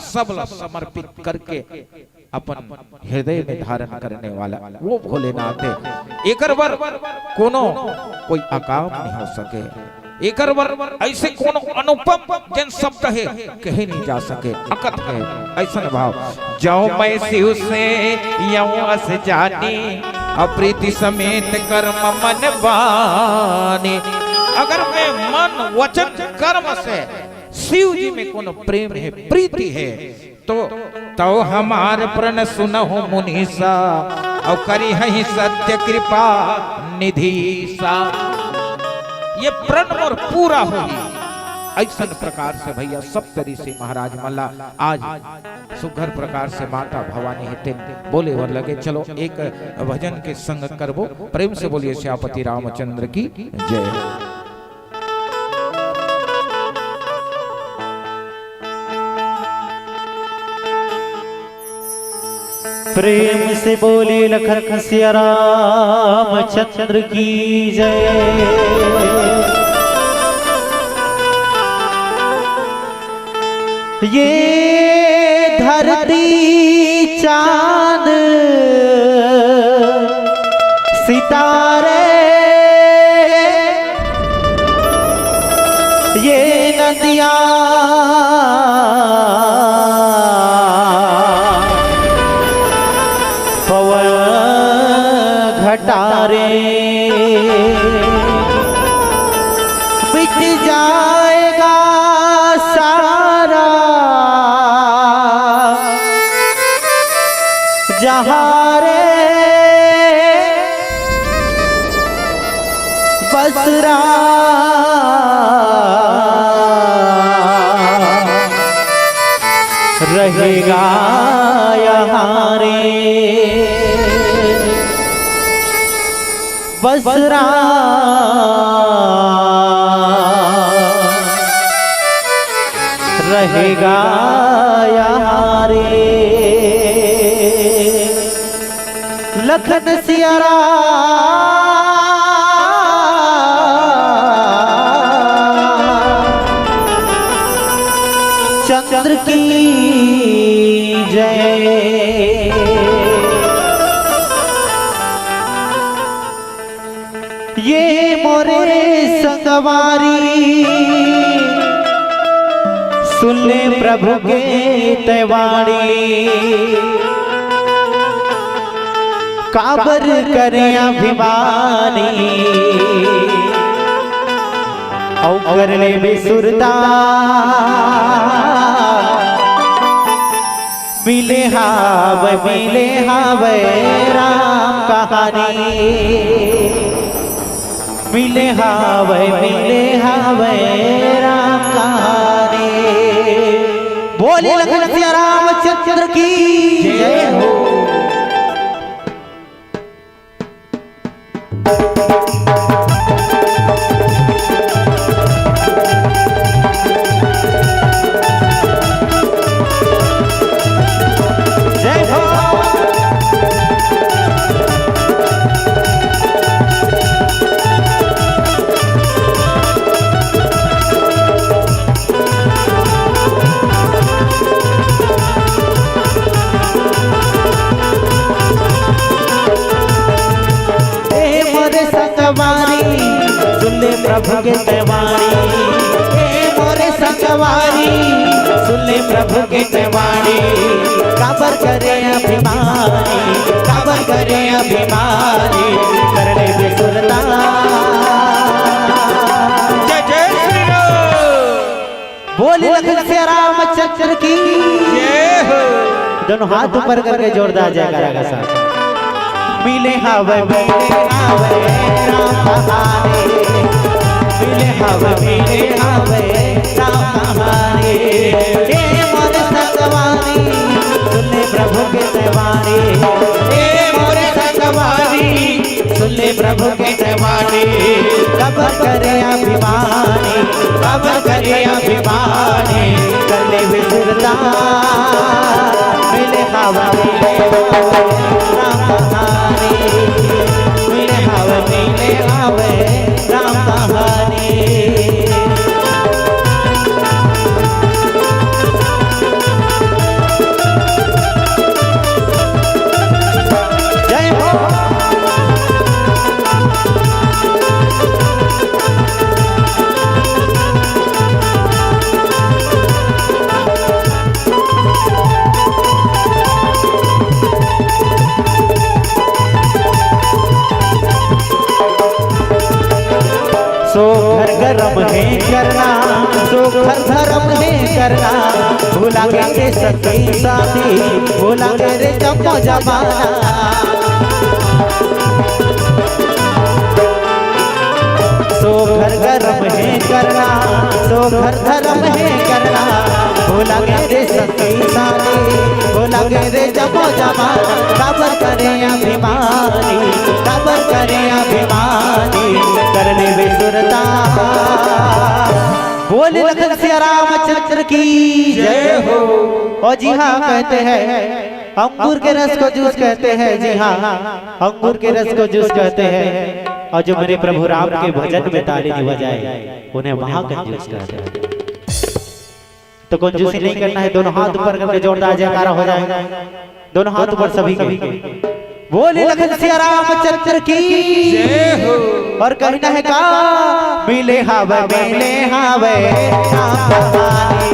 सब समर्पित करके अपन हृदय में धारण करने वाला वो भोलेनाथ है। एकर वर कोनो कोई अकाम नहीं हो सके, एकर वर ऐसे कोनो अनुपम जन सब कहे नहीं जा सके। अकत है ऐसा भाव जाओ मैं शिव से यौस जानी अप्रीति समेत कर्म मन बानी। अगर मैं मन वचन कर्म से शिव जी में कोनो प्रेम है प्रीति है तो हमार प्रण सुनहु मुनीसा और करी है सत्य कृपा निधिसा। ये प्रण और पूरा होगी ऐसा प्रकार से भैया सब तरी से महाराज मल्ला आज सुघर प्रकार से माता भवानी हेते बोले और लगे चलो एक भजन के संग करबो। प्रेम से बोलिए श्यापति रामचंद्र की जय। प्रेम से बोले लखन सिया रामचंद्र की जय। ये धरती चांद सितारे ये नदियाँ पवन घटारे बिक जाएगा सारा जहाँ रे बसरा रहेगा यहाँ रे बसरा रहेगा यहाँ रे। लखन सिया चंद्र की जय। ये मोरे संगवारी सुन ले प्रभु के तैवाड़ी काबर करे अभिमानी औ कर ले बेसुरता मिले हावे राम कहानी मिले हावे राम कहानी। बोले लखन सिया रामचंद्र की जय हो। प्रभु के तैवारी मोरे संगवारी सुन ले प्रभु के तैवारी काबर करे अभिमानी कर ले बेसुरता। जय जय श्री राम। बोले लखन सिया रामचंद्र की जय हो। दोनों हाथ ऊपर करके जोरदार जयकारा के साथ मिले हावे राम कहानी मिले हावे राम कहानी। हे मोरे संगवारी सुन ले प्रभु के तैवारी हे मोरे संगवारी सुन ले प्रभु के तैवारी काबर करे अभिमानी कर ले बेसुरता मिले हावे राम कहानी मिले हावे राम कहानी। सो घर गरम है करना, सो घर धर्म है करना, भूला के रे सखी साथी, भूला के रे जम्मो जमाना। सो घर गरम है करना, सो घर धर्म है करना, भूला के रे सखी साथी, भूला के रे जम्मो जमाना। काबर करे अभिमानी, काबर करे अभिमानी, करने बेसुरता। बोले लखन सिया रामचंद्र की जय हो। और जी हाँ कहते हैं अंगूर के रस को जूस कहते हैं, जी हाँ अंगूर के रस को जूस कहते हैं। और जो मेरे प्रभु राम के भजन में ताली बजाए उन्हें महाकंजूस कहते हैं। तो कंजूसी नहीं करना है, दोनों हाथ ऊपर करके जोरदार जयकारा हो जाएगा। दोनों हाथ ऊपर सभी के। बोले लखन सिया रामचंद्र की जय हो। और कहना है का मिले हावे राम कहानी,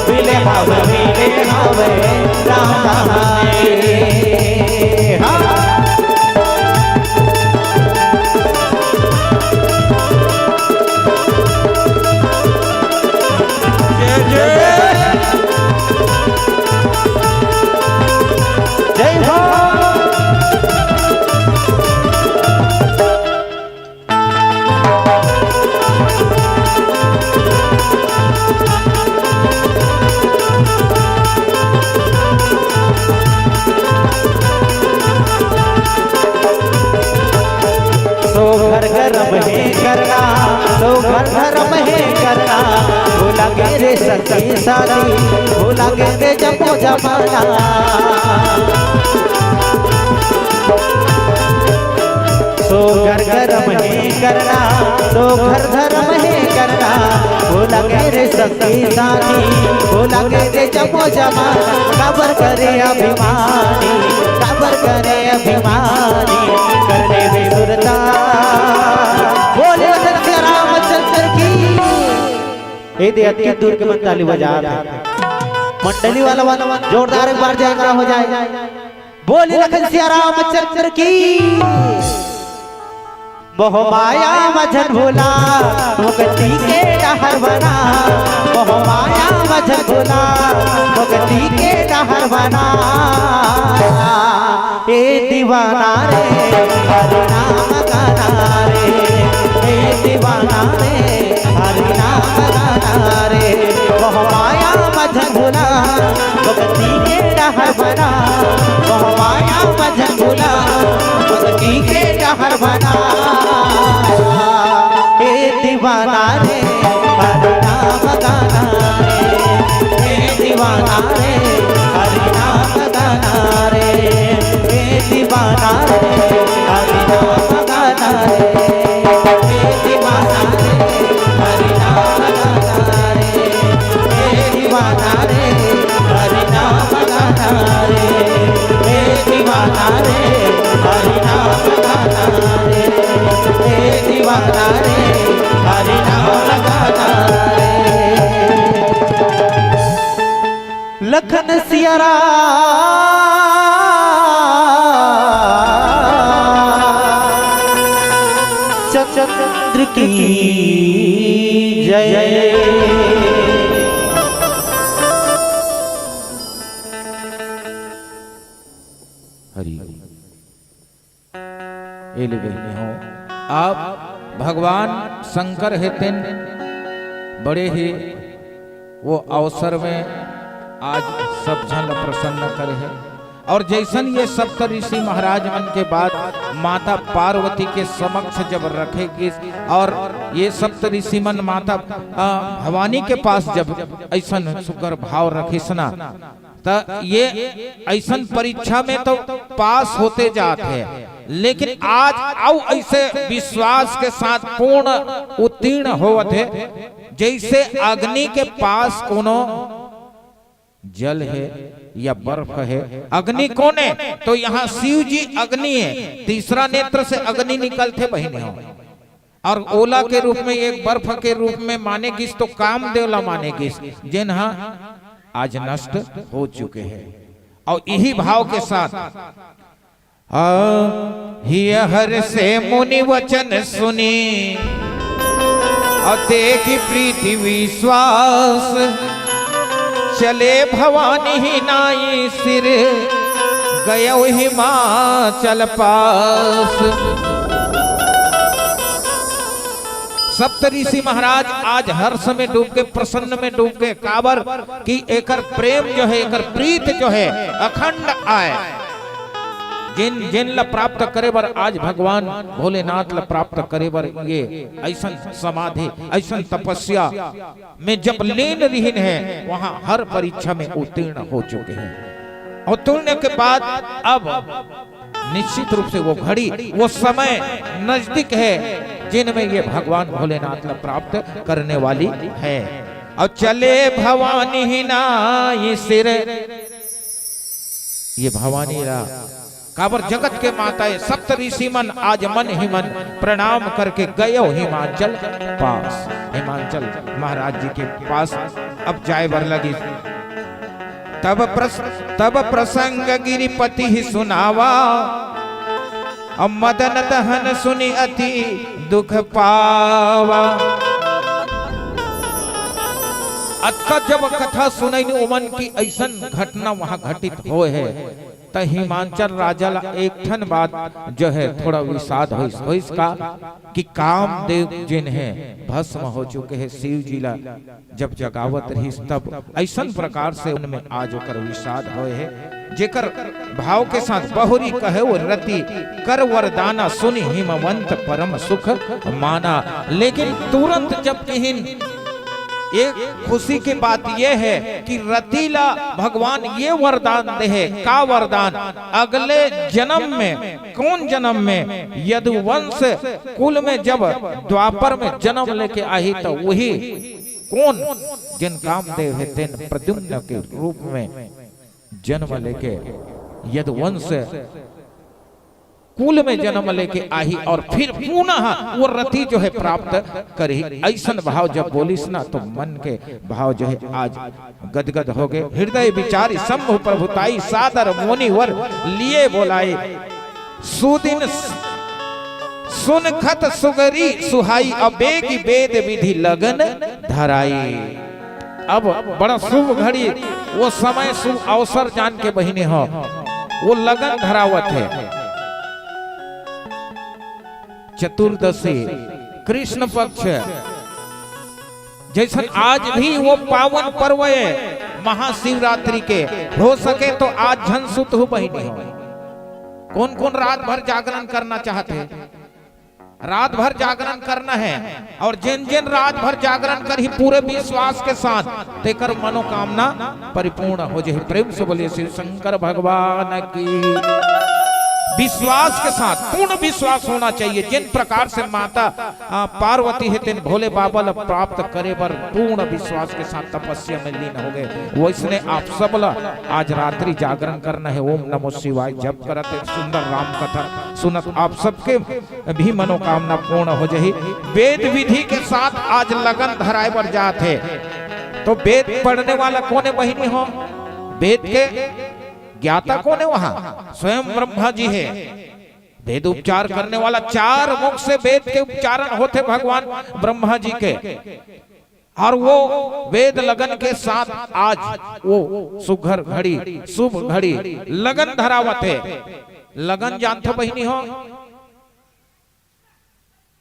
मिले हावे राम कहानी। जय हो। सो घर गरम है करना, सो घर धर्म है करना, भूला के रे सखी साथी, भूला के रे जम्मो जमाना। सो घर गरम है करना, सो घर धर्म है करना, भूला के रे सखी साथी, भूला के रे जम्मो जमाना। काबर करे अभिमानी, काबर करे अभिमानी, करने बेसुरता। बोले सत्य रामचंद्र की। ये दे अति दूर के मन ताली बजा मंडली वाला जोरदार एक बार जयकारा हो जाए। बोले लखन सिया रामचंद्र की। मोह माया मझन भोला मुक्ति के डहर बना, मोह माया मझन भोला मुक्ति के डहर बना। ए दीवाना रे हरि नाम गाना रे, ए दीवाना रे हरि नाम गाना रे। मोह माया मझन भोला मुक्ति के डहर बना, मोह माया मझन भोला मुक्ति के डहर बना। ए दीवाना रे हरि नाम गाना रे, ए दीवाना रे हरि नाम गाना रे, ए दीवाना रे हरि नाम गाना रे, ए दीवाना रे हरि नाम गाना रे, ए दीवाना रे हरि नाम गाना रे, ए दीवाना रे हरि नाम गाना रे, ए दीवाना रे हरि नाम गाना रे। लखन सिया चंद्र की जय। हरि एले बहने हो आप भगवान शंकर हेतन बड़े ही वो अवसर में आज सब जन प्रसन्न करे है। और जैसन ये सप्त ऋषि महाराज मन के बाद माता पार्वती के समक्ष जब रखेगी और ये सप्त ऋषि मन माता भवानी के पास जब ऐसन सुगर भाव रखिसना तो ये ऐसन परीक्षा में तो पास होते जाते हैं, लेकिन आज आओ ऐसे विश्वास के साथ पूर्ण उत्तीर्ण होते जैसे अग्नि के पास कोनो जल है या बर्फ है। अग्नि कौन है? तो यहाँ शिव जी अग्नि है, तीसरा नेत्र से अग्नि निकलते बहने हो। और ओला के रूप में एक बर्फ के रूप में माने गिस तो काम देवला माने गिस जिन्हा आज नष्ट हो चुके हैं। और यही भाव के साथ हर से मुनि वचन सुनी और देखी प्रीति विश्वास चले भवानी ही नाई सिर गयो हिमाचल पास। सप्तऋषि महाराज आज हर्ष में डूब के, प्रसन्न में डूब के, काबर की एकर प्रेम जो है, एकर प्रीत जो है अखंड आए। जिन जिन ला प्राप्त करे बर आज भगवान भोलेनाथ ला प्राप्त करे बर ये ऐसन समाधि, ऐसन तपस्या में जब लीन रहीन है, वहां हर परीक्षा में उत्तीर्ण हो चुके हैं। उत्तीर्ण के बाद अब निश्चित रूप से वो घड़ी, वो समय नजदीक है जिनमें ये भगवान भोलेनाथ ला प्राप्त करने वाली है। और चले भवानी ही नाई सिर, ये भवानी रा काबर जगत के माताएं सप्तऋषि मन आज मन ही मन प्रणाम करके गयो हिमाचल पास। हिमाचल महाराज जी के पास अब जाए बर लगी। तब प्रसंग गिरिपति ही सुनावा, अब मदन दहन सुनी अति दुख पावा। अतका जब कथा सुनई उमन की ऐसन घटना वहां घटित हो है, तो हिमाचल राजा ला एक ठन बात जो है थोड़ा विषाद हो इसका कि कामदेव जिन है भस्म हो चुके हैं। शिव जी ला जब जगावत रही तब ऐसन प्रकार से उनमें आज ओकर विषाद होए है, जेकर भाव के साथ बहुरी कहे वो रति कर वरदाना सुनि हिमवंत परम सुख माना। लेकिन तुरंत जब कहीं एक खुशी की बात यह है कि रतीला भगवान ये वरदान दे है। का वरदान? अगले जन्म में, कौन जन्म में? यदुवंश कुल में जब द्वापर में जन्म लेके आई तो वही कौन जिन कामदेव है तेन प्रद्युम्न के रूप में जन्म लेके यदुवंश कुल में जन्म लेके आई और फिर पुनः वो रति जो है प्राप्त करी। ऐसन भाव जब बोलिस ना तो मन के भाव जो है आज गदगद हो गए। हृदय विचारी शंभु प्रभुताई सादर मुनिवर लिए बोलाए। सुदिन सुनखत सुगरी सुहाई अबेगी वेद विधि लगन धराई। अब बड़ा शुभ घड़ी, वो समय शुभ अवसर जान के बहिनी हो, वो लगन धरावत है। चतुर्दशी कृष्ण पक्ष जैसन आज भी वो पावन पर्व है महाशिवरात्रि के, हो सके तो आज झन सुत हो बहिनी हो। कौन कौन रात भर जागरण करना चाहते हैं? रात भर जागरण करना है, और जिन जिन रात भर जागरण कर ही पूरे विश्वास के साथ तेकर मनोकामना परिपूर्ण हो जाए। प्रेम से बोलिए शिव शंकर भगवान की। विश्वास के साथ, पूर्ण विश्वास होना चाहिए। जिन प्रकार से माता पार्वती है तेन भोले बाबा ला प्राप्त करे पर पूर्ण विश्वास के साथ तपस्या में लीन हो गए, वैसने आप सब ला आज रात्रि जागरण करना है। ओम नमो शिवाय जप करत एक सुंदर राम कथा सुनत आप सबके भी मनोकामना पूर्ण हो जाए। वेद विधि के साथ आज लगन धराए पर जात है। तो वेद पढ़ने वाला कौन है बहिनी हो? वेद के ज्ञाता कौन है? वहां स्वयं ब्रह्मा जी है। वेद उपचार करने वाला, चार मुख से वेद के उच्चारण होते भगवान ब्रह्मा जी के, और वो वेद लगन के साथ आज वो सुघर घड़ी, शुभ घड़ी लगन धरावत है। लगन जानते बहिनी हो?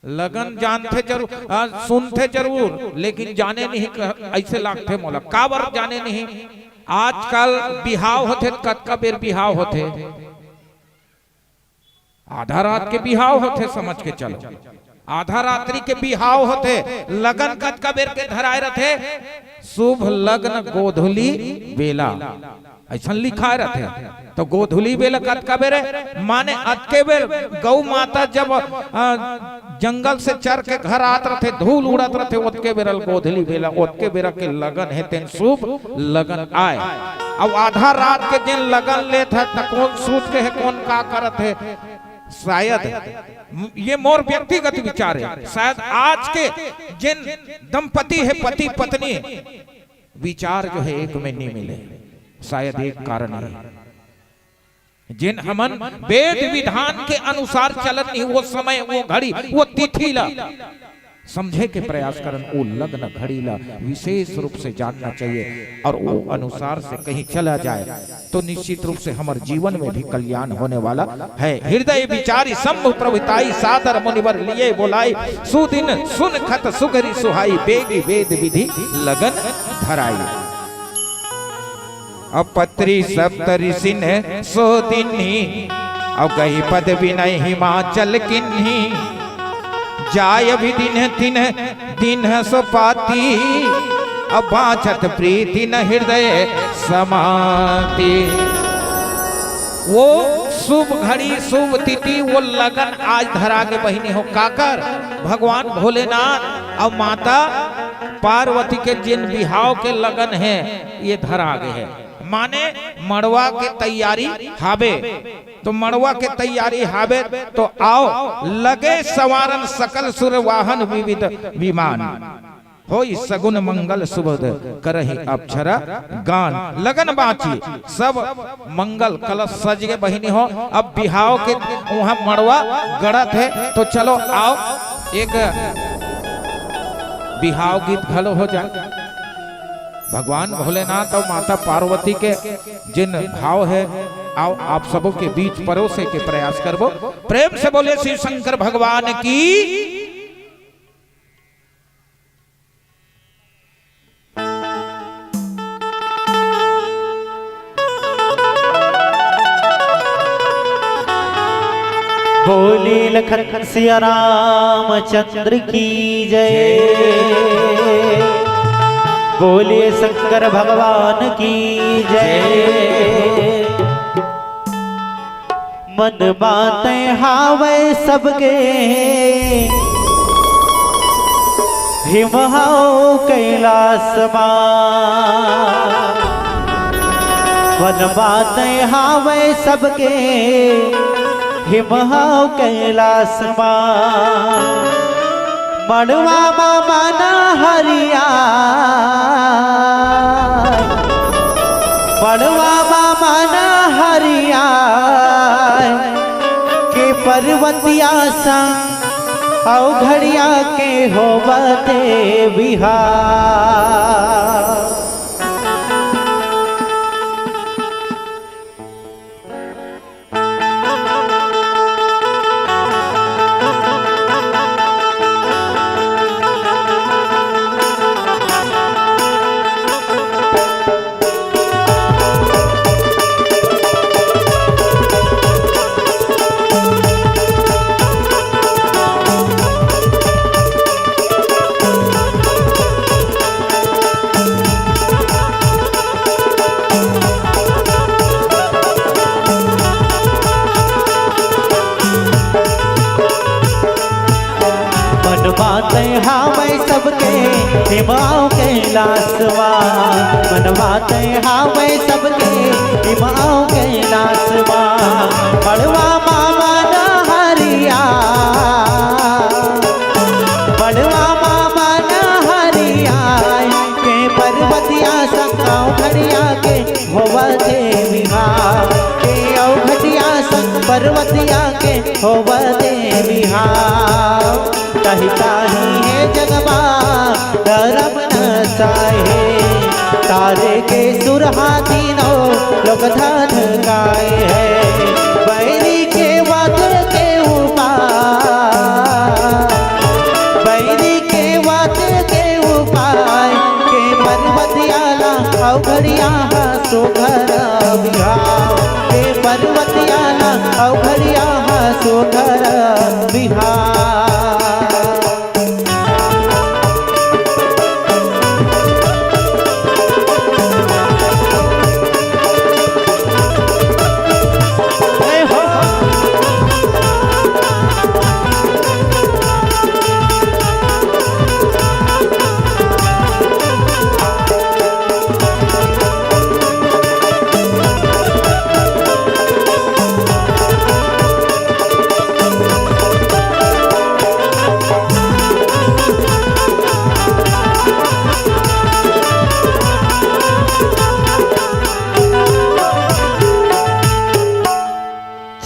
लगन जानते जरूर, सुनते जरूर, लेकिन जाने नहीं ऐसे लागते मोला। काबर जाने नहीं? आजकल बिहाव होते, कतका बेर बिहाव होते, आधा रात के बिहाव होते, समझ के चलो आधा रात्रि के बिहाव होते। लगन कतका बेर के धराए रहते, शुभ लग्न गोधुली बेला ऐसा लिखा रहते। तो गोधुली बेला कतका बेर माने अतके बेर गौ माता जब जंगल से चर के घर आत रहते, धूल उड़त रहते, ओतके बेरल गोधुली बेला, ओतके बेरा के लगन है तेन शुभ लगन आए। अब आधा रात के जिन लगन लेत है तो कौन सोच के है, कौन का करत है? शायद ये मोर व्यक्तिगत विचार है, शायद आज के जिन दंपति है पति पत्नी विचार जो है एक में नहीं मिले, शायद एक कारण है। जिन हमन वेद विधान के अनुसार चलत नहीं, वो समय, वो घड़ी, वो तिथि ला समझे के प्रयास करन वो लग्न घड़ीला विशेष रूप से जानना चाहिए और वो अनुसार से कहीं चला जाए तो निश्चित रूप से हमारे जीवन में भी कल्याण होने वाला है। हृदय विचारी शंभु प्रभुताई सादर मुनिवर लिए बोलाई सुदिन सुन खत सुगरी सुहाई बेगी वेद विधि लगन धराई। अपत्री सप्तऋषि ने सो दिन्ही अब गई पद विनय हिमाचल किन्ही जाय भी दिन दिन सो पाती अब बाँचत प्रीति न हृदय समाती। वो शुभ घड़ी शुभ तिथि वो लगन आज धरा के बहिनी हो काकर भगवान भोलेनाथ और माता पार्वती के जिन बिहाव के लगन है ये धरा गए है। माने मड़वा के तैयारी हाबे तो मड़वा के तैयारी हाबे तो आओ लगे सवारन सकल सुर वाहन विविध विमान हो सगुन मंगल सुबह करही अक्षरा गान लगन बाची सब मंगल कलश सज के बहिनी हो। अब बिहाव के वहां मड़वा गड़त है तो चलो आओ एक बिहाव गीत घलो हो जाए। भगवान भोलेनाथ और माता पार्वती के जिन भाव है आओ आप सबों के बीच परोसे के प्रयास करबो। प्रेम से बोले शिव शंकर भगवान की। बोले लखन सिया रामचंद्र की जय। बोले शंकर भगवान की जय। मन बातें हावे सबके हिमहाओ कैलाश मन बातें हावे सबके हिमहाओ कैलाश मड़वा माना हरिया मड़वा माना हरिया के पर्वतिया संग औ घड़िया के होवते बिहार। बातें हावे सबके हिमाओ कैलाशवा मन बातें हावे सबके हिमाओ कैलाशवा मड़वा मामा न हरिया मड़वा मामा न हरिया के पर्वतिया संगाओ घड़िया के होवते बिहार के औ घटिया संग पर्वतिया के होवते बिहार। कही ताही है जगमा धर्म न चाहे तारे के सुरहा तीनों लोग धन गाए है बैरी के वध के उपाय बैरी के वध के उपाय के पर्वतियाला औ घड़िया सुघर बिहार के पर्वतियाला औ घड़िया सुघर बिहार।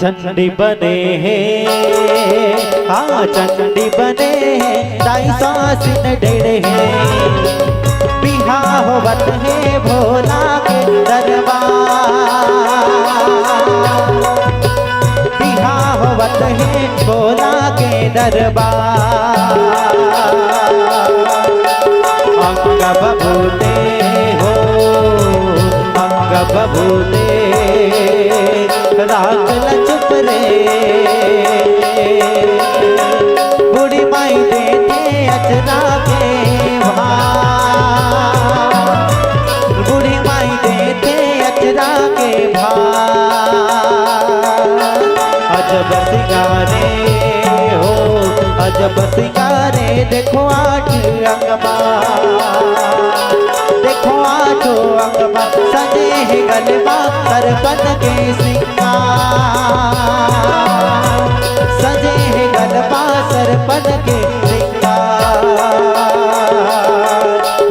चंडी बने हैं, हाँ चंडी बने हैं, दाई सासिन डेड़े हैं, बिहा होवत है भोला के दरबार, बिहा होवत है भोला के दरबार। अंग बबूते हो अंग बबूते रात न चुप रे, बूढ़ी माई देते अचरा के भार, बूढ़ी माई देते अचरा के भार। अजब सिंगारे हो अजब सिंगारे, देखो आठ अंगमा, देखो आठो अंगमा, सजे है गलबा सरपन के सिंगार, सजे है गलबा सरपन के सिंगार।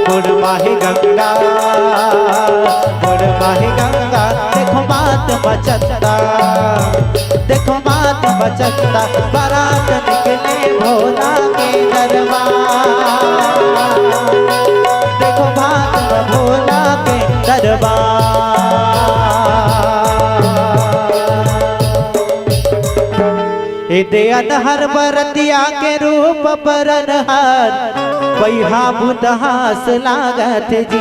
गुड़माही गंगा देखो मात बचता, देखो मात बचता, बारात निकले भोला के दरबार, देखो बात भोला के दरबार। दे अनहर बरतिया के रूप परनहर, बैहा बुदहास लागत जी,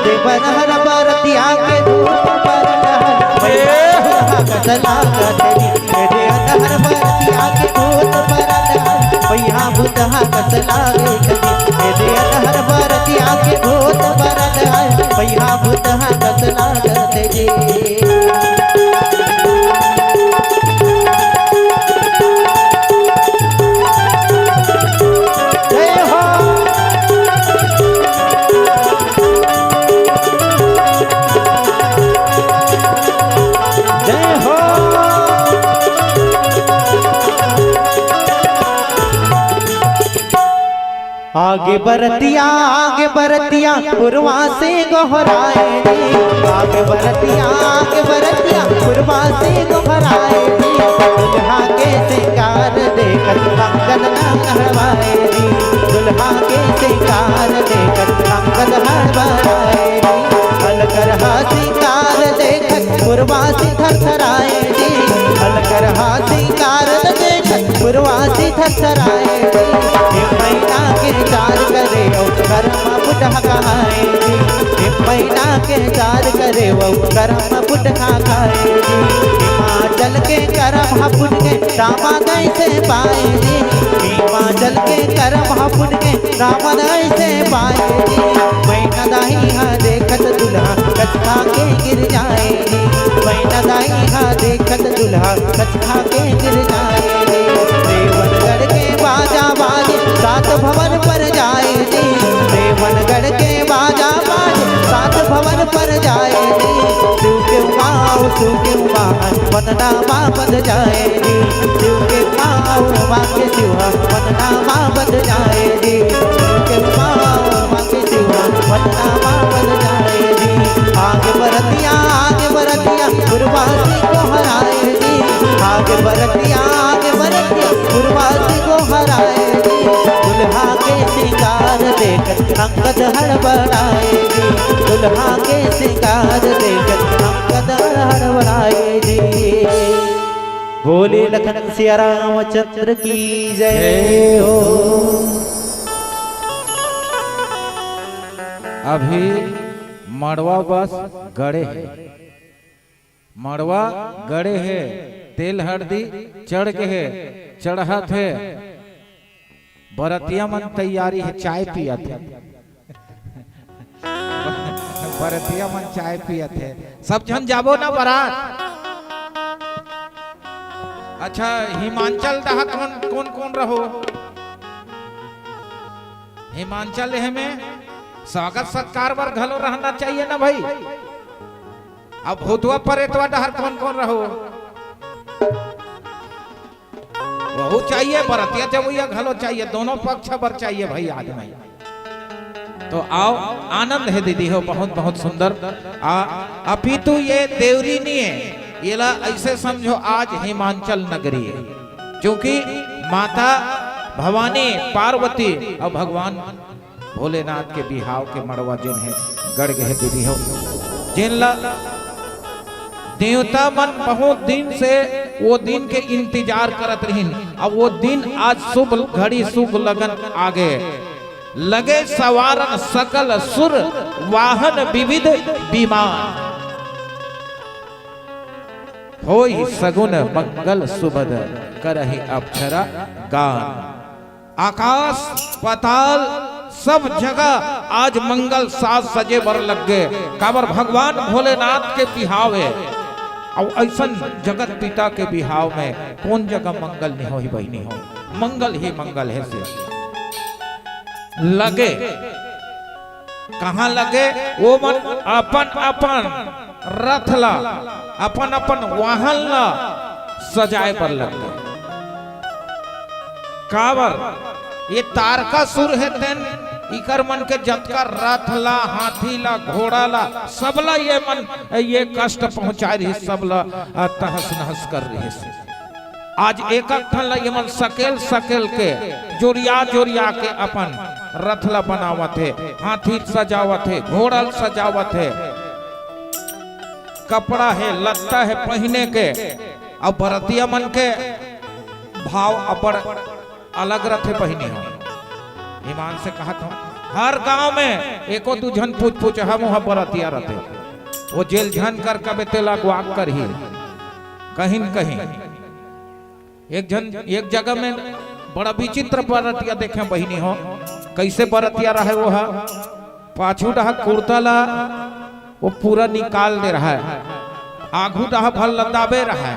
दे बनहर बरतिया के रूप परनहर, बैहा बुदहास लागत जी, दे अनहर बरतिया के रूप परनहर, बैहा बुदहास लागत जी, दे अनहर बरतिया के रूप परनहर, बैहा बुदहास लागत जी। आगे बरतिया पुरवा से गोहराए रे, आगे बरतिया पुरवा से गोहराए रे, दुल्हा के सिंगार देखत मंगल हरवाए रे, दुल्हा के सिंगार देखत मंगल हरवाए रे, अलकर सिंगार देखत पुरवा से थरथराए रे, अलकर सिंगार देखत पुरवा से थरथराए रे। मैना के चार करे और कर्म पुटहा खाए जी, मैना के चार करे वो कर्म पुटहा खाए जी, हिमाचल के कर्म पुट के रामा कैसे पाए जी, हिमाचल के कर्म पुट के रामा कैसे पाए जी। मैना दाही हा देखत दुल्हा कचखा के गिर जाए जी, मैना दाही हा देखत दुल्हा कचखा के गिर जाए जी। देवनगढ़ के बाजा बाजे सात भवन पर जाए जी, देवनगढ़ के बाजा बाजे सात भवन पर जाए जी, शिव के उमा वननामा बन जाए जी, शिव के उमा के शिवा वननामा बन जाए जी, शिव के उमा के शिवा वननामा बन जाए जी। आगे बरतिया गुरवासी को हराए जी, आगे बरतिया गुरवासी को हराए जी, दुल्हा के सिंगार देखत अंगद हड़बड़ाए जी, दुल्हा के सिंगार देखत अंगद हड़बड़ाए जी। बोले लखन सिया रामचंद्र की जय हो। अभी मड़वा बस गड़े है, मड़वा गड़े है, तेल हल्दी चढ़ के है, चढ़त है, बरतिया मन तैयारी है, चाय पियत है, बरतिया मन चाय पियत है, सब जन जाबो ना बारात। अच्छा हिमाचल दहा कौन कौन रहो, हिमाचल में स्वागत सत्कार बर घलो रहना चाहिए ना भाई। अब भूतवा पर एतवा डहर कौन रहो, वहू चाहिए, बरतिया चबुया घलो चाहिए, दोनों पक्ष पर चाहिए भाई आदमी। तो आओ आनंद है दीदी हो, बहुत बहुत सुंदर। अपितु ये देवरी नहीं है, ये ला ऐसे समझो आज हिमाचल नगरी है, क्योंकि माता भवानी पार्वती और भगवान भोलेनाथ के बिहाव के मड़वा जिन है गढ़ गए दीदी हो, जिन ला देवता मन बहुत दिन से वो दिन के इंतजार करत रहीन। अब वो दिन आज शुभ घड़ी शुभ लगन आगे लगे सवारन सकल सुर वाहन विविध विमान, होई सगुन मंगल सुबद करहि अप्सरा गान। आकाश पाताल सब जगह आज मंगल साज सजे बर लग गए, काबर भगवान भोलेनाथ के बिहाव है। और ऐसा जगत पिता के बिहाव में कौन जगह मंगल नहीं हो ही बहनी हो, मंगल ही मंगल है से लगे। कहाँ लगे? वो मन अपन अपन रथ ला अपन अपन वाहन ला सजाए पर लग गए। काबर ये तारकासुर है तेन इकर मन के जतका रथ ला हाथी ला घोड़ा ला सबला ये मन ये कष्ट पहुंचाए रही, सबला तहस नहस कर रही है। आज एक ठन ला ये मन सकेल सकेल के जोरिया जोरिया के अपन रथ ला बनावत है, हाथी सजावत है, घोड़ा सजावत है, कपड़ा है लत्ता है पहने के। और भरतिया मन के भाव अपर अलग रथे पहने हो। ईमान से कहा था हर गांव में एको दू झन पूछ पूछ हम वहां बरतिया रहते, वो जेल झन कर कबे तेला गुआक कर ही कहीं न कहीं। एक जगह में बड़ा विचित्र बरतिया देखे बहिनी हो। कैसे बरतिया रहे वो है, पाछू डहा कुर्ता ला वो पूरा निकाल दे रहा है, आगू डहा भल दाबे रहा है,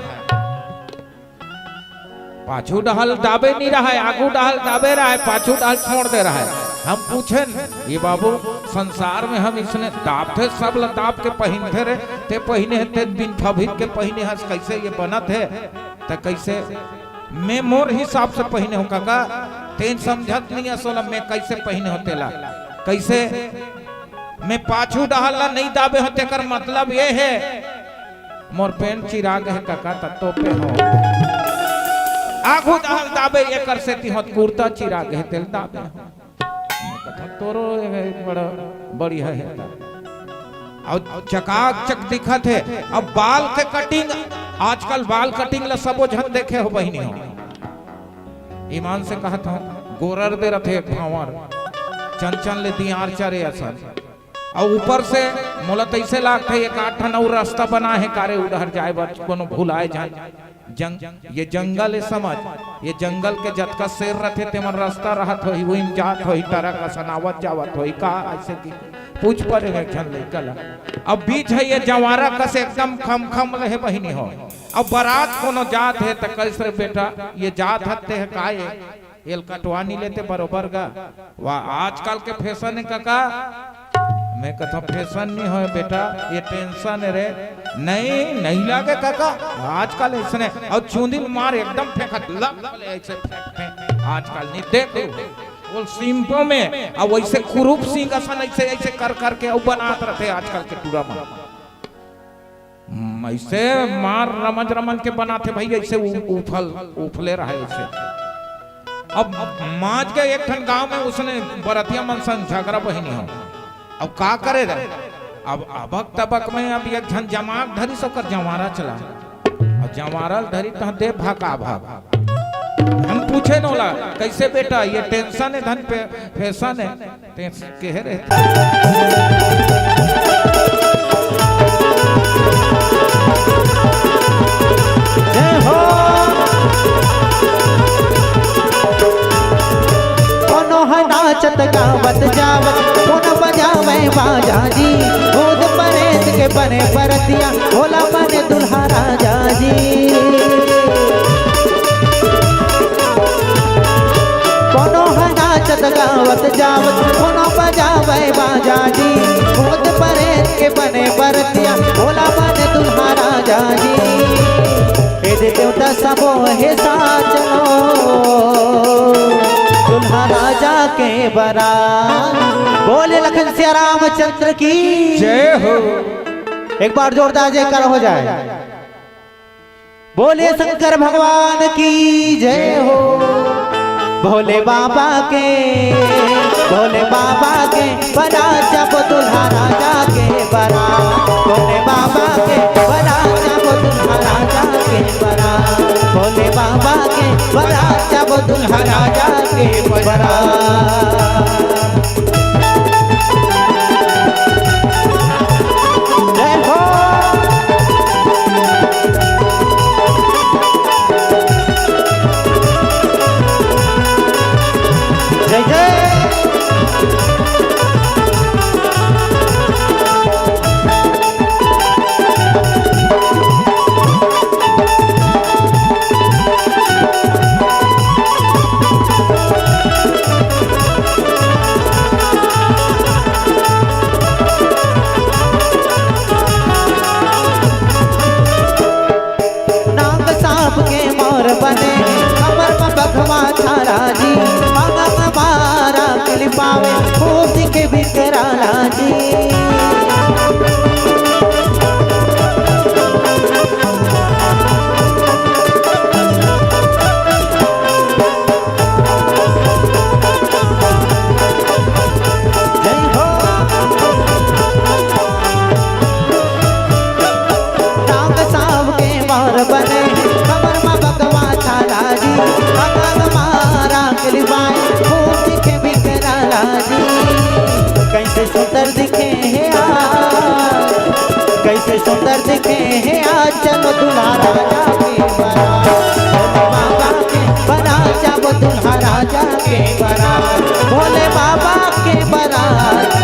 पाछू डहल दाबे नहीं रहा है, आगू डहल दाबे रहा है, पाछू डहल छोड़ दे रहा है। हम पूछे ये बाबू संसार में हम इसने दाब थे सब लताब के पहनते रहे ते पहने ते बिन फभित के पहने हस कैसे ये बनत है ते कैसे मैं मोर हिसाब से पहने हो काका तेन समझत नहीं असोला मैं कैसे पहने होते ला, कैसे मैं पाछू डहल ला नहीं दाबे होते कर मतलब ये है मोर पेन चिराग है काका तत्तो पे हो, आगू दहल दाबे ये कर से ती होत कुर्ता चिराग है तेल दाबे हो तोरो बड़ा बढ़िया है। और चकाचक दिखत है। अब बाल के कटिंग आजकल बाल कटिंग ला सबो झन देखे हो बहिनी हो। ईमान से कहा था गोरर दे रथे भावर चंचन ले दियार चरे असर और ऊपर से मोला तैसे लागथे एक आठ नौ रास्ता बना है कारे उधर जाए बच कोनो भुलाए जाए ये जंगल है समझ, ये जंगल के जतका शेर रहते तेमन रास्ता रहत होई वही जात होई तरह का सनावत जावत होई का ऐसे की पूछ पड़े है छन लइका ला। अब बीच है ये जवारा कस एकदम खम खम रहे बहिनी हो। अब बारात कोनो जात है त कैसे बेटा ये जात हत्ते है काए एल कटवा नहीं लेते बरोबर का वाह आजकल के फैशन है काका। मैं कहता फैशन नहीं हो बेटा ये टेंशन है रे, नहीं नहीं लागे काका आजकल इसने और चूंदिल मार एकदम फेंकत लग ऐसे आजकल नहीं देखो वो सिंपल में और वैसे कुरूप सिंह असन ऐसे ऐसे कर करके और बनात रहते आजकल के टूरा में ऐसे मार रमज रमन के बनाते भाई ऐसे उफले रहे ऐसे। अब माज के एक ठन गांव में उसने बरतिया मनसन झगड़ा बहिनी हो। अब का करे रे अब अबक तबक में अब एक झन जमाक धरी सोकर जवारा चला और जवारा धरी तो दे भाका भाग। हम पूछे नोला कैसे बेटा ये टेंशन है धन पे फैशन है कह रहे नाचत गावत जावत कोनो बजावे बाजा जी खुद परेत के बने परतिया भोला बने दुल्हा राजा जी। कोनो नाचत गावत जावत कोनो बजावे बाजा जी खुद परेत के बने परतिया भोला बने दुल्हा राजा जी। देवता सबो हे साथ चलो दुल्हा राजा के बरा बोले लखन सिया रामचंद्र की जय हो। एक बार जोरदार जयकार हो जाए। बोले शंकर भगवान की जय हो। भोले बाबा के बना जब दुल्हा राजा के बना। भोले बाबा के बना जब दुल्हा राजा के बना। भोले बाबा के बना जब दुल्हा राजा के बना। जय हो। जय जय। नाग सांप के मोर बने कमर में बघवा छारा जी। मंगल मारा किल पावे खूब दिखे बिकराला जी। जय हो। नाग सांप के मोर बने कमर में बघवा छारा जी। मंगल मारा किल पावे खूब दिखे बिकराला जी। कैसे सुंदर दिखे हैं आज, कैसे सुंदर दिखे हैं आज चलो दुल्हा राजा के बना। भोले बाबा के बना दुल्हा राजा के बना। भोले बाबा के बना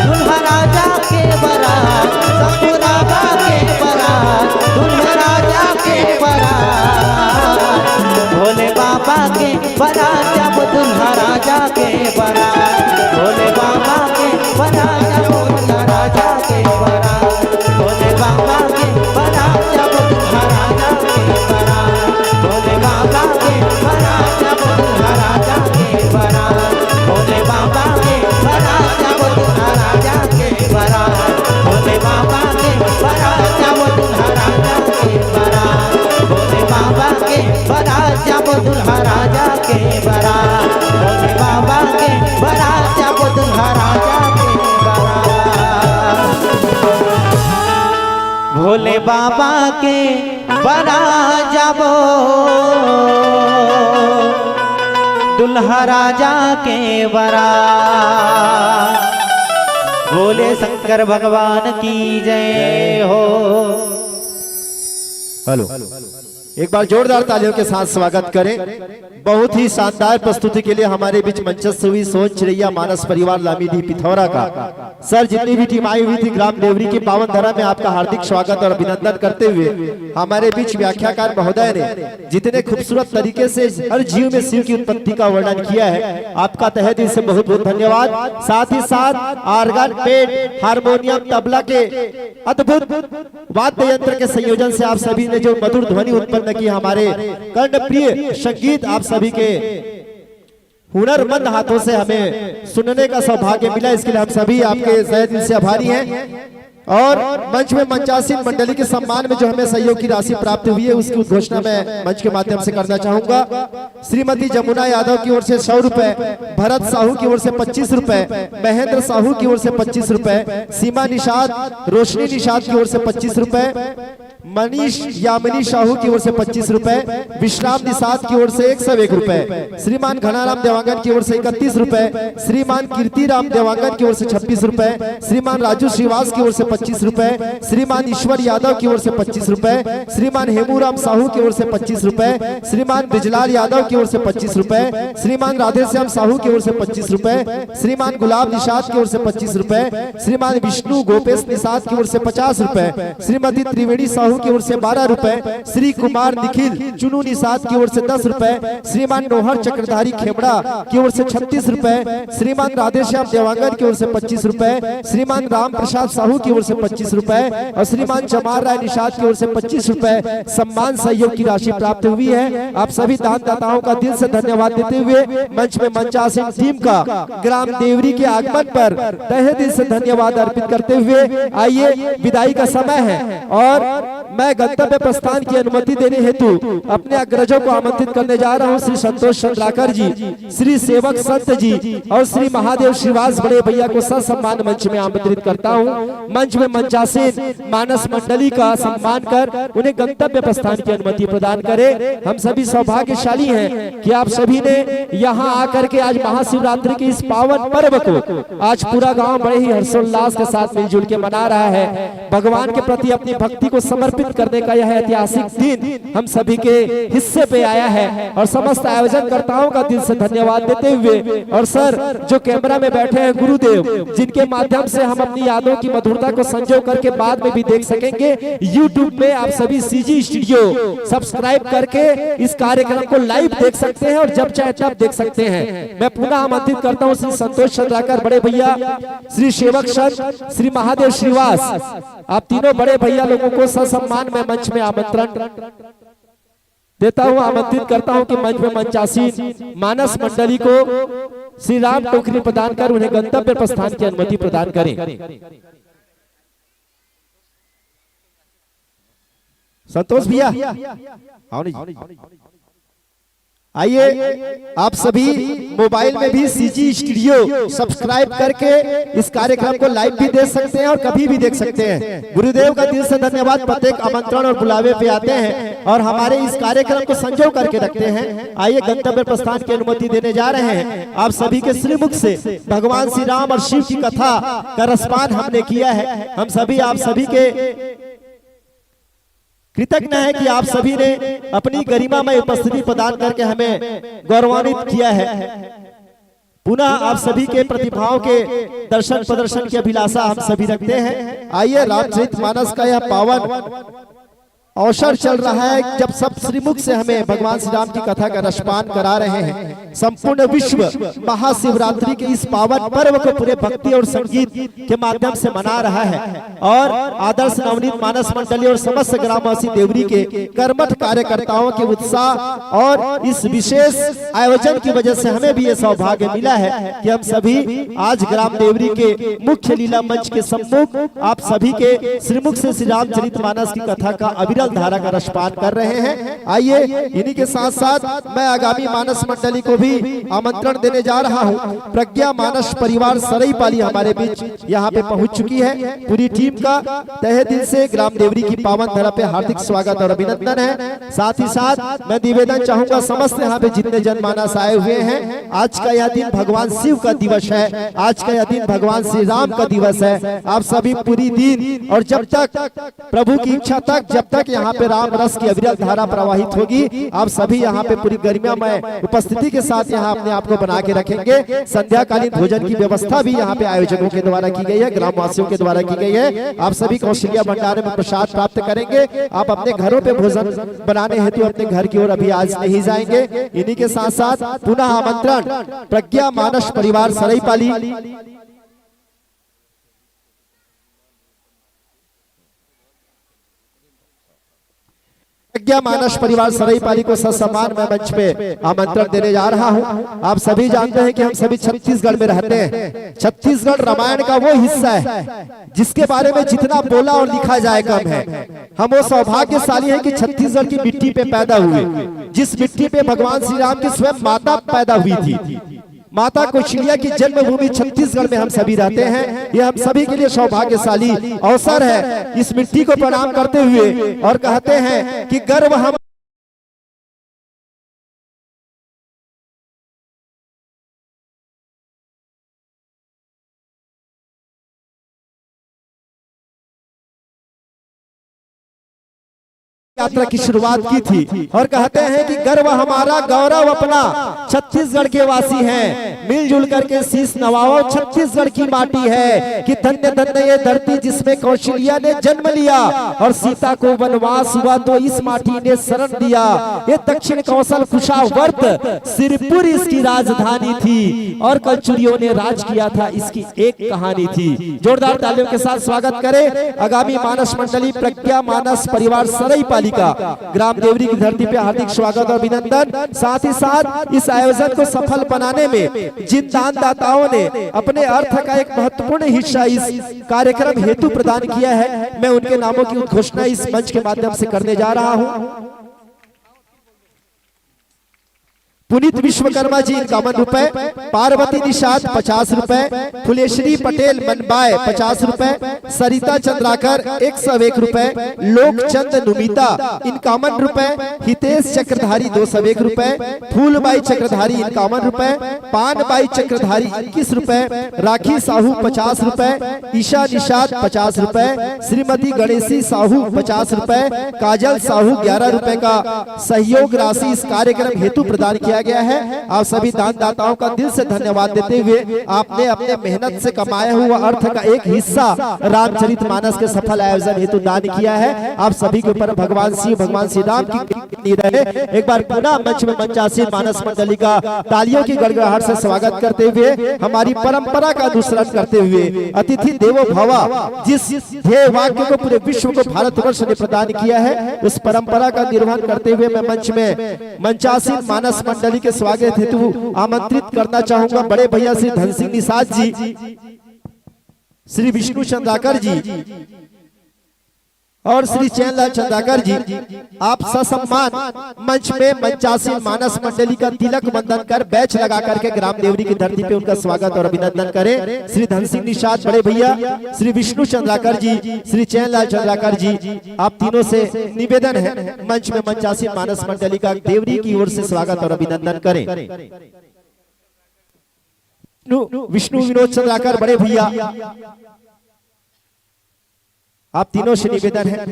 दुल्हा राजा के बना। भोले बाबा के बना जब दुल्हा राजा के बना। भोले बाबा के बना जब दुल्हा राजा के बना। भोले बाबा के बना जब दुल्हा राजा के बना। भोले बाबा के बना जब दुल्हा राजा के बना। भोले बाबा के बना जब दुल्हा राजा के बना। भोले बाबा के बना जब दुल्हा राजा के बना। भोले बाबा के बना जब दुल्हा राजा के बना। भोले बाबा के बना जब दुल्हा राजा के बना। भोले बाबा के बना जब दुल्हा राजा के बना। बोले शंकर भगवान की जय हो। हेलो, एक बार जोरदार तालियों के साथ स्वागत करें। बहुत ही शानदार प्रस्तुति के लिए हमारे बीच मंचस्थ हुई सोन चिड़ैया मानस परिवार लामीडी पिथौरा का सर जितनी भी टीम आई हुई थी ग्राम देवरी की पावन धरा में आपका हार्दिक स्वागत और अभिनंदन करते हुए हमारे बीच व्याख्याकार महोदय ने जितने खूबसूरत तरीके से हर जीव में शिव की उत्पत्ति का वर्णन किया है, आपका तहे दिल से बहुत बहुत धन्यवाद। साथ ही साथ आर्गन, पेट, हारमोनियम, तबला के अद्भुत वाद्य यंत्र के संयोजन से आप सभी ने जो मधुर ध्वनि उत्पन्न की, हमारे कर्णप्रिय संगीत आप सभी के हुनरमंद हाथों से हमें सुनने का सौभाग्य मिला, इसके लिए हम सभी आपके तहे दिल से आभारी हैं। और मंच में मंचासीन मंडली के सम्मान में जो हमें सहयोग की राशि प्राप्त हुई है उसकी उद्घोषणा मैं मंच के माध्यम से करना चाहूंगा। श्रीमती जमुना यादव की ओर से 100 रुपए, भरत साहू की ओर से 25 रुपए, महेंद्र साहू की ओर से 25 रुपए, सीमा निषाद, रोशनी निषाद की ओर से 25 रुपए, मनीष यामिनी साहू की ओर से 25 रुपए, विश्राम निषाद की ओर से 101 रुपए, श्रीमान घनाराम देवांगन की ओर से 31 रुपए, श्रीमान कीर्ति राम देवांगन की ओर से 26 रुपए, श्रीमान राजू श्रीवास की ओर से 25 रुपए, श्रीमान ईश्वर यादव की ओर से 25 रुपए, श्रीमान हेमूराम साहू की ओर से 25 रुपए, श्रीमान बिजलाल यादव की ओर से 25 रुपए, श्रीमान राधेश्याम साहू की ओर से 25 रुपए, श्रीमान गुलाब निषाद की ओर से 25 रुपए, श्रीमान विष्णु गोपेश निषाद की ओर से 50 रुपए, श्रीमती त्रिवेणी साहू की ओर से 12 रुपए, श्री कुमार निखिल चुनू निषाद की ओर से 10 रुपए, श्रीमान नोहर चक्रधारी खेमड़ा की ओर से 36 रुपए, श्रीमान राधेश्याम देवांगन की ओर से 25 रुपए, श्रीमान राम प्रसाद साहू की ओर से 25 रुपए और श्रीमान चमार राय निषाद की ओर से 25 रुपए सम्मान सहयोग की राशि प्राप्त हुई है। आप सभी दानदाताओं का दिल से धन्यवाद देते हुए मंच में मंचासीन टीम का ग्राम देवरी के आगमन पर तहे दिल से धन्यवाद अर्पित करते हुए आइए विदाई का समय है और मैं गंतव्य प्रस्थान की अनुमति देने हेतु अपने अग्रजों को आमंत्रित करने जा रहा हूं। श्री संतोष चंद्राकर जी, श्री सेवक संत जी और श्री महादेव श्रीवास बड़े भैया को ससम्मान मंच में आमंत्रित करता हूं। मंच में मंचासीन मानस मंडली का सम्मान कर उन्हें गंतव्य प्रस्थान की अनुमति प्रदान करें। हम सभी सौभाग्यशाली हैं कि आप सभी ने यहाँ आकर के आज महाशिवरात्रि के इस पावन पर्व को आज पूरा गांव बड़े ही हर्षोल्लास के साथ मिलजुल के मना रहा है। भगवान के प्रति अपनी भक्ति को समर्पित करने का यह ऐतिहासिक दिन हम सभी के हिस्से पे आया है और समस्त आयोजनकर्ताओं का दिल से धन्यवाद देते हुए, और सर जो कैमरा में बैठे हैं गुरुदेव, जिनके माध्यम से हम अपनी यादों की मधुरता को संजो करके बाद में भी देख सकेंगे। YouTube पे आप सभी CG स्टूडियो सब्सक्राइब करके इस कार्यक्रम को लाइव देख सकते हैं और जब चाहे तब देख सकते हैं। मैं पुनः आमंत्रित करता हूं श्री संतोष चंद्राकर बड़े भैया, श्री सेवक संत, श्री महादेव श्रीवास, आप तीनों बड़े भैया लोगों को ससम्मान में मंच में आमंत्रण देता हूं, आमंत्रित करता हूं कि मंच में मंचासीन मानस मंडली को श्री राम टोकरी प्रदान कर उन्हें गंतव्य प्रस्थान की अनुमति प्रदान करें। संतोष भैया आइए, आप सभी मोबाइल में भी CG स्टूडियो सब्सक्राइब करके इस कार्यक्रम को लाइव भी देख सकते हैं और कभी भी देख सकते हैं। गुरुदेव का दिल से धन्यवाद, प्रत्येक आमंत्रण और बुलावे पे आते हैं और हमारे इस कार्यक्रम को संजो करके रखते हैं। आइए गंतव्य प्रस्थान की अनुमति देने जा रहे हैं। आप सभी के श्रीमुख से भगवान श्री राम और शिव की कथा का रसपान हमने किया है। हम सभी आप सभी के कृतज्ञ है कि आप सभी ने अपनी गरिमा में उपस्थिति प्रदान करके हमें गौरवान्वित किया है। पुनः आप सभी के प्रतिभाओं के दर्शन प्रदर्शन की अभिलाषा हम सभी रखते हैं। आइए, रामचरितमानस का यह पावन अवसर चल रहा है जब सब श्रीमुख से हमें भगवान श्री राम की कथा का रसपान करा रहे हैं। संपूर्ण विश्व महाशिवरात्रि के इस पावन पर्व को पूरे भक्ति और संगीत के माध्यम से मना रहा है और आदर्श नवनीत मानस मंडली और समस्त ग्रामवासी देवरी के कर्मठ कार्यकर्ताओं के उत्साह और इस विशेष आयोजन की वजह से हमें भी ये सौभाग्य मिला है कि हम सभी आज ग्राम देवरी के मुख्य लीला मंच के सम्मुख आप सभी के श्रीमुख से श्री रामचरितमानस की कथा का अविरल धारा का रसपान कर रहे हैं। आइए, इन्हीं के साथ साथ मैं आगामी मानस मंडली को भी आमंत्रण देने जा रहा हूं। प्रज्ञा मानस परिवार सरईपाली हमारे बीच यहां पे पहुंच चुकी है। पूरी टीम का तहे दिल से ग्राम देवरी की पावन धरा पे हार्दिक स्वागत और अभिनंदन है। साथ ही साथ मैं निवेदन चाहूंगा समस्त यहाँ पे जितने जनमानस आए हुए हैं, आज का यह दिन भगवान शिव का दिवस है, आज का यह दिन भगवान श्री राम का दिवस है। आप सभी पूरी दिन और जब तक प्रभु की इच्छा तक, जब तक यहाँ पे राम रस की अविरल धारा प्रवाहित होगी, आप सभी यहाँ पे पूरी गरिमा में उपस्थिति के साथ यहाँ अपने आप को बना के रखेंगे। संध्याकालीन भोजन की व्यवस्था भी यहाँ पे आयोजकों के द्वारा की गई है, ग्रामवासियों के द्वारा की गई है। आप सभी कौशल्या भंडार में प्रसाद प्राप्त करेंगे। आप अपने घरों पे भोजन बनाने हेतु अपने घर की ओर अभी आज नहीं जाएंगे। इन्हीं के साथ साथ पुनः आमंत्रण प्रज्ञा मानस परिवार सरईपाली प्रज्ञा मानस परिवार सरईपाली को ससम्मान में मंच पे आमंत्रण देने जा रहा हूं। आप सभी जानते हैं कि हम सभी छत्तीसगढ़ में रहते हैं। छत्तीसगढ़ रामायण का वो हिस्सा है जिसके बारे में जितना बोला और लिखा जाए कम है। हम वो सौभाग्यशाली हैं कि छत्तीसगढ़ की मिट्टी पे पैदा हुए, जिस मिट्टी पे भगवान श्री राम की स्वयं माता पैदा हुई थी। माता कौशल्या की जन्मभूमि छत्तीसगढ़ में हम सभी रहते हैं। यह हम सभी के लिए सौभाग्यशाली अवसर है। इस मिट्टी को प्रणाम करते हुए और कहते हैं कि गर्व हम यात्रा की शुरुआत की थी और कहते हैं कि गर्व हमारा गौरव अपना छत्तीसगढ़ के वासी हैं, मिलजुल करके शीश नवाओ छत्तीसगढ़ की माटी है कि धन्य धन्य ये धरती जिसमें कौशल्या ने जन्म लिया और सीता को वनवास हुआ तो इस माटी ने शरण दिया। ये दक्षिण कौशल कुशावर्त सिरपुर इसकी राजधानी थी और कलचुरियों ने राज किया था, इसकी एक कहानी थी। जोरदार तालियों के साथ स्वागत करें आगामी मानस मंडली प्रज्ञा मानस परिवार सरईपाली का ग्राम देवरी की धरती पे हार्दिक स्वागत और अभिनंदन। साथ ही साथ इस आयोजन को सफल बनाने में जिन दानदाताओं ने अपने अर्थ का एक महत्वपूर्ण हिस्सा इस कार्यक्रम हेतु प्रदान किया है, मैं उनके नामों की उद्घोषणा इस मंच के माध्यम से करने जा रहा हूं। पुनीत विश्वकर्मा जी 51 रुपए, पार्वती निषाद 50 रुपए, फुलेश्वरी पटेल मनबाय 50 रुपए, सरिता चंद्राकर 101 रुपए, लोकचंद नुमिता 51 रुपए, हितेश चक्रधारी 201 रुपए, फूलबाई चक्रधारी 51 रुपए, पानबाई चक्रधारी 21 रुपए, राखी साहू 50 रुपए, ईशा निषाद 50 रुपए, श्रीमती गणेशी साहू 50 रुपए, काजल साहू 11 रुपए का सहयोग राशि इस कार्यक्रम हेतु प्रदान किया गया है। आप सभी दानदाताओं का दिल से धन्यवाद देते हुए आपने अपने मेहनत से कमाया हुआ अर्थ का एक हिस्सा रामचरितमानस के सफल आयोजन हेतु दान किया है। आप सभी के ऊपर भगवान श्री राम की रहे। एक बार पुनः मंच में मंचासीन मानस मंडली का तालियों की गड़गड़ाहट से स्वागत करते हुए हमारी परंपरा का अनुसरण करते हुए अतिथि देवो भव जिस ध्येय वाक्य को पूरे विश्व को भारतवर्ष ने प्रदान किया है, उस परंपरा का निर्वहन करते हुए मैं मंच में मंचासीन मानस मंडली के स्वागत हेतु आमंत्रित करना चाहूंगा बड़े भैया श्री धन सिंह निषाद जी, श्री विष्णु चंद्राकर जी और श्री चैनलाल चंद्राकर जी। आप ससम्मान मंच में मंचासीन मानस मंडली का तिलक बंधन कर बैच लगा करके ग्राम देवरी की धरती पे उनका स्वागत और अभिनंदन करें। श्री धन सिंह निषाद बड़े भैया, श्री विष्णु चंद्राकर जी, श्री चैनलाल चंद्राकर जी, आप तीनों से निवेदन है मंच में मंचासीन मानस मंडली का देवरी की ओर से स्वागत और अभिनंदन करें। विष्णु विनोद चंद्राकर बड़े भैया, आप तीनों से निवेदन है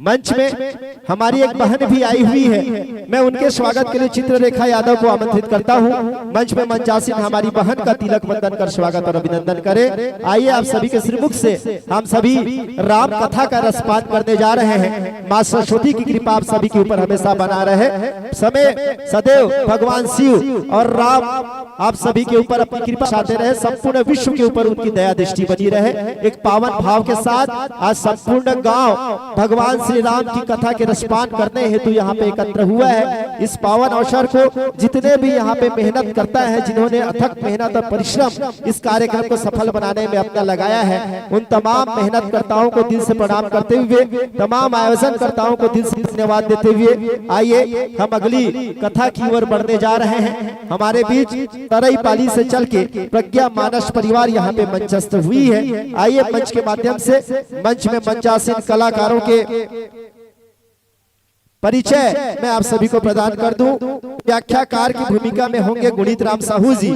मंच में हमारी एक बहन भी आई हुई है, मैं उनके स्वागत के लिए चित्ररेखा यादव को आमंत्रित करता हूं। मंच में मंचासीन हमारी बहन का तिलक बंधन कर स्वागत और अभिनंदन करें। आइए आप सभी के श्रीमुख से हम सभी राम कथा का रसपान करने जा रहे हैं। मां सरस्वती की कृपा आप सभी के ऊपर हमेशा बना रहे। समय सदैव भगवान शिव और राम आप सभी के ऊपर अपनी कृपा चाहते रहे, संपूर्ण विश्व के ऊपर उनकी दया दृष्टि बनी रहे। एक पावन भाव के साथ आज संपूर्ण गांव भगवान श्री राम की कथा के रसपान करने हेतु यहाँ पे एकत्र हुआ है। इस पावन अवसर को जितने भी यहाँ पे मेहनत करता है, जिन्होंने अथक मेहनत और परिश्रम इस कार्यक्रम को सफल बनाने में अपना लगाया है, उन तमाम मेहनतकर्ताओं को दिल से प्रणाम करते हुए, तमाम आयोजनकर्ताओं को दिल से धन्यवाद देते हुए आइए हम अगली कथा की ओर बढ़ने जा रहे हैं। हमारे बीच तरई पाली से चल के प्रज्ञा मानस परिवार यहाँ पे मंचस्थ हुई है। आइए मंच के माध्यम से मंच में मंचासीन कलाकारों के परिचय मैं आप सभी को प्रदान कर दूं। व्याख्याकार की भूमिका में होंगे गुणित राम साहू जी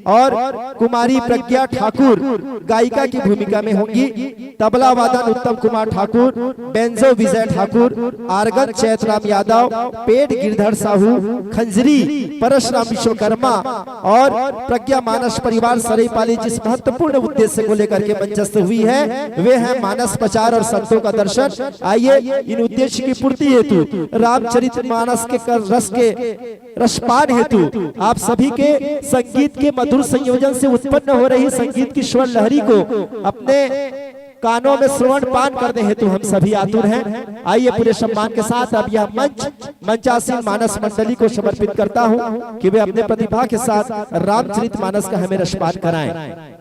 और कुमारी प्रज्ञा ठाकुर गायिका की भूमिका में होंगी। तबला वादन उत्तम कुमार ठाकुर, बेंजो विजय ठाकुर, आर्गन चैतराम यादव, पेट गिरधर साहू, खंजरी परशुराम विश्वकर्मा और प्रज्ञा मानस परिवार सरईपाली जिस महत्वपूर्ण उद्देश्य को लेकर के मंचस्थ हुई है वे है मानस प्रचार और संतों का दर्शन। आइए इन उद्देश्य की पूर्ति हेतु रामचरितमानस के रस के रसपान हेतु आप सभी के संगीत के मधुर संयोजन से उत्पन्न हो रही संगीत की स्वर लहरी को अपने कानों में श्रवण पान करने हेतु हम सभी आतुर हैं। आइए पूरे सम्मान के साथ अब यह मंच मंचासीन मानस मंडली को समर्पित करता हूं कि वे अपने प्रतिभा के साथ रामचरितमानस का हमें रसपान कराएं।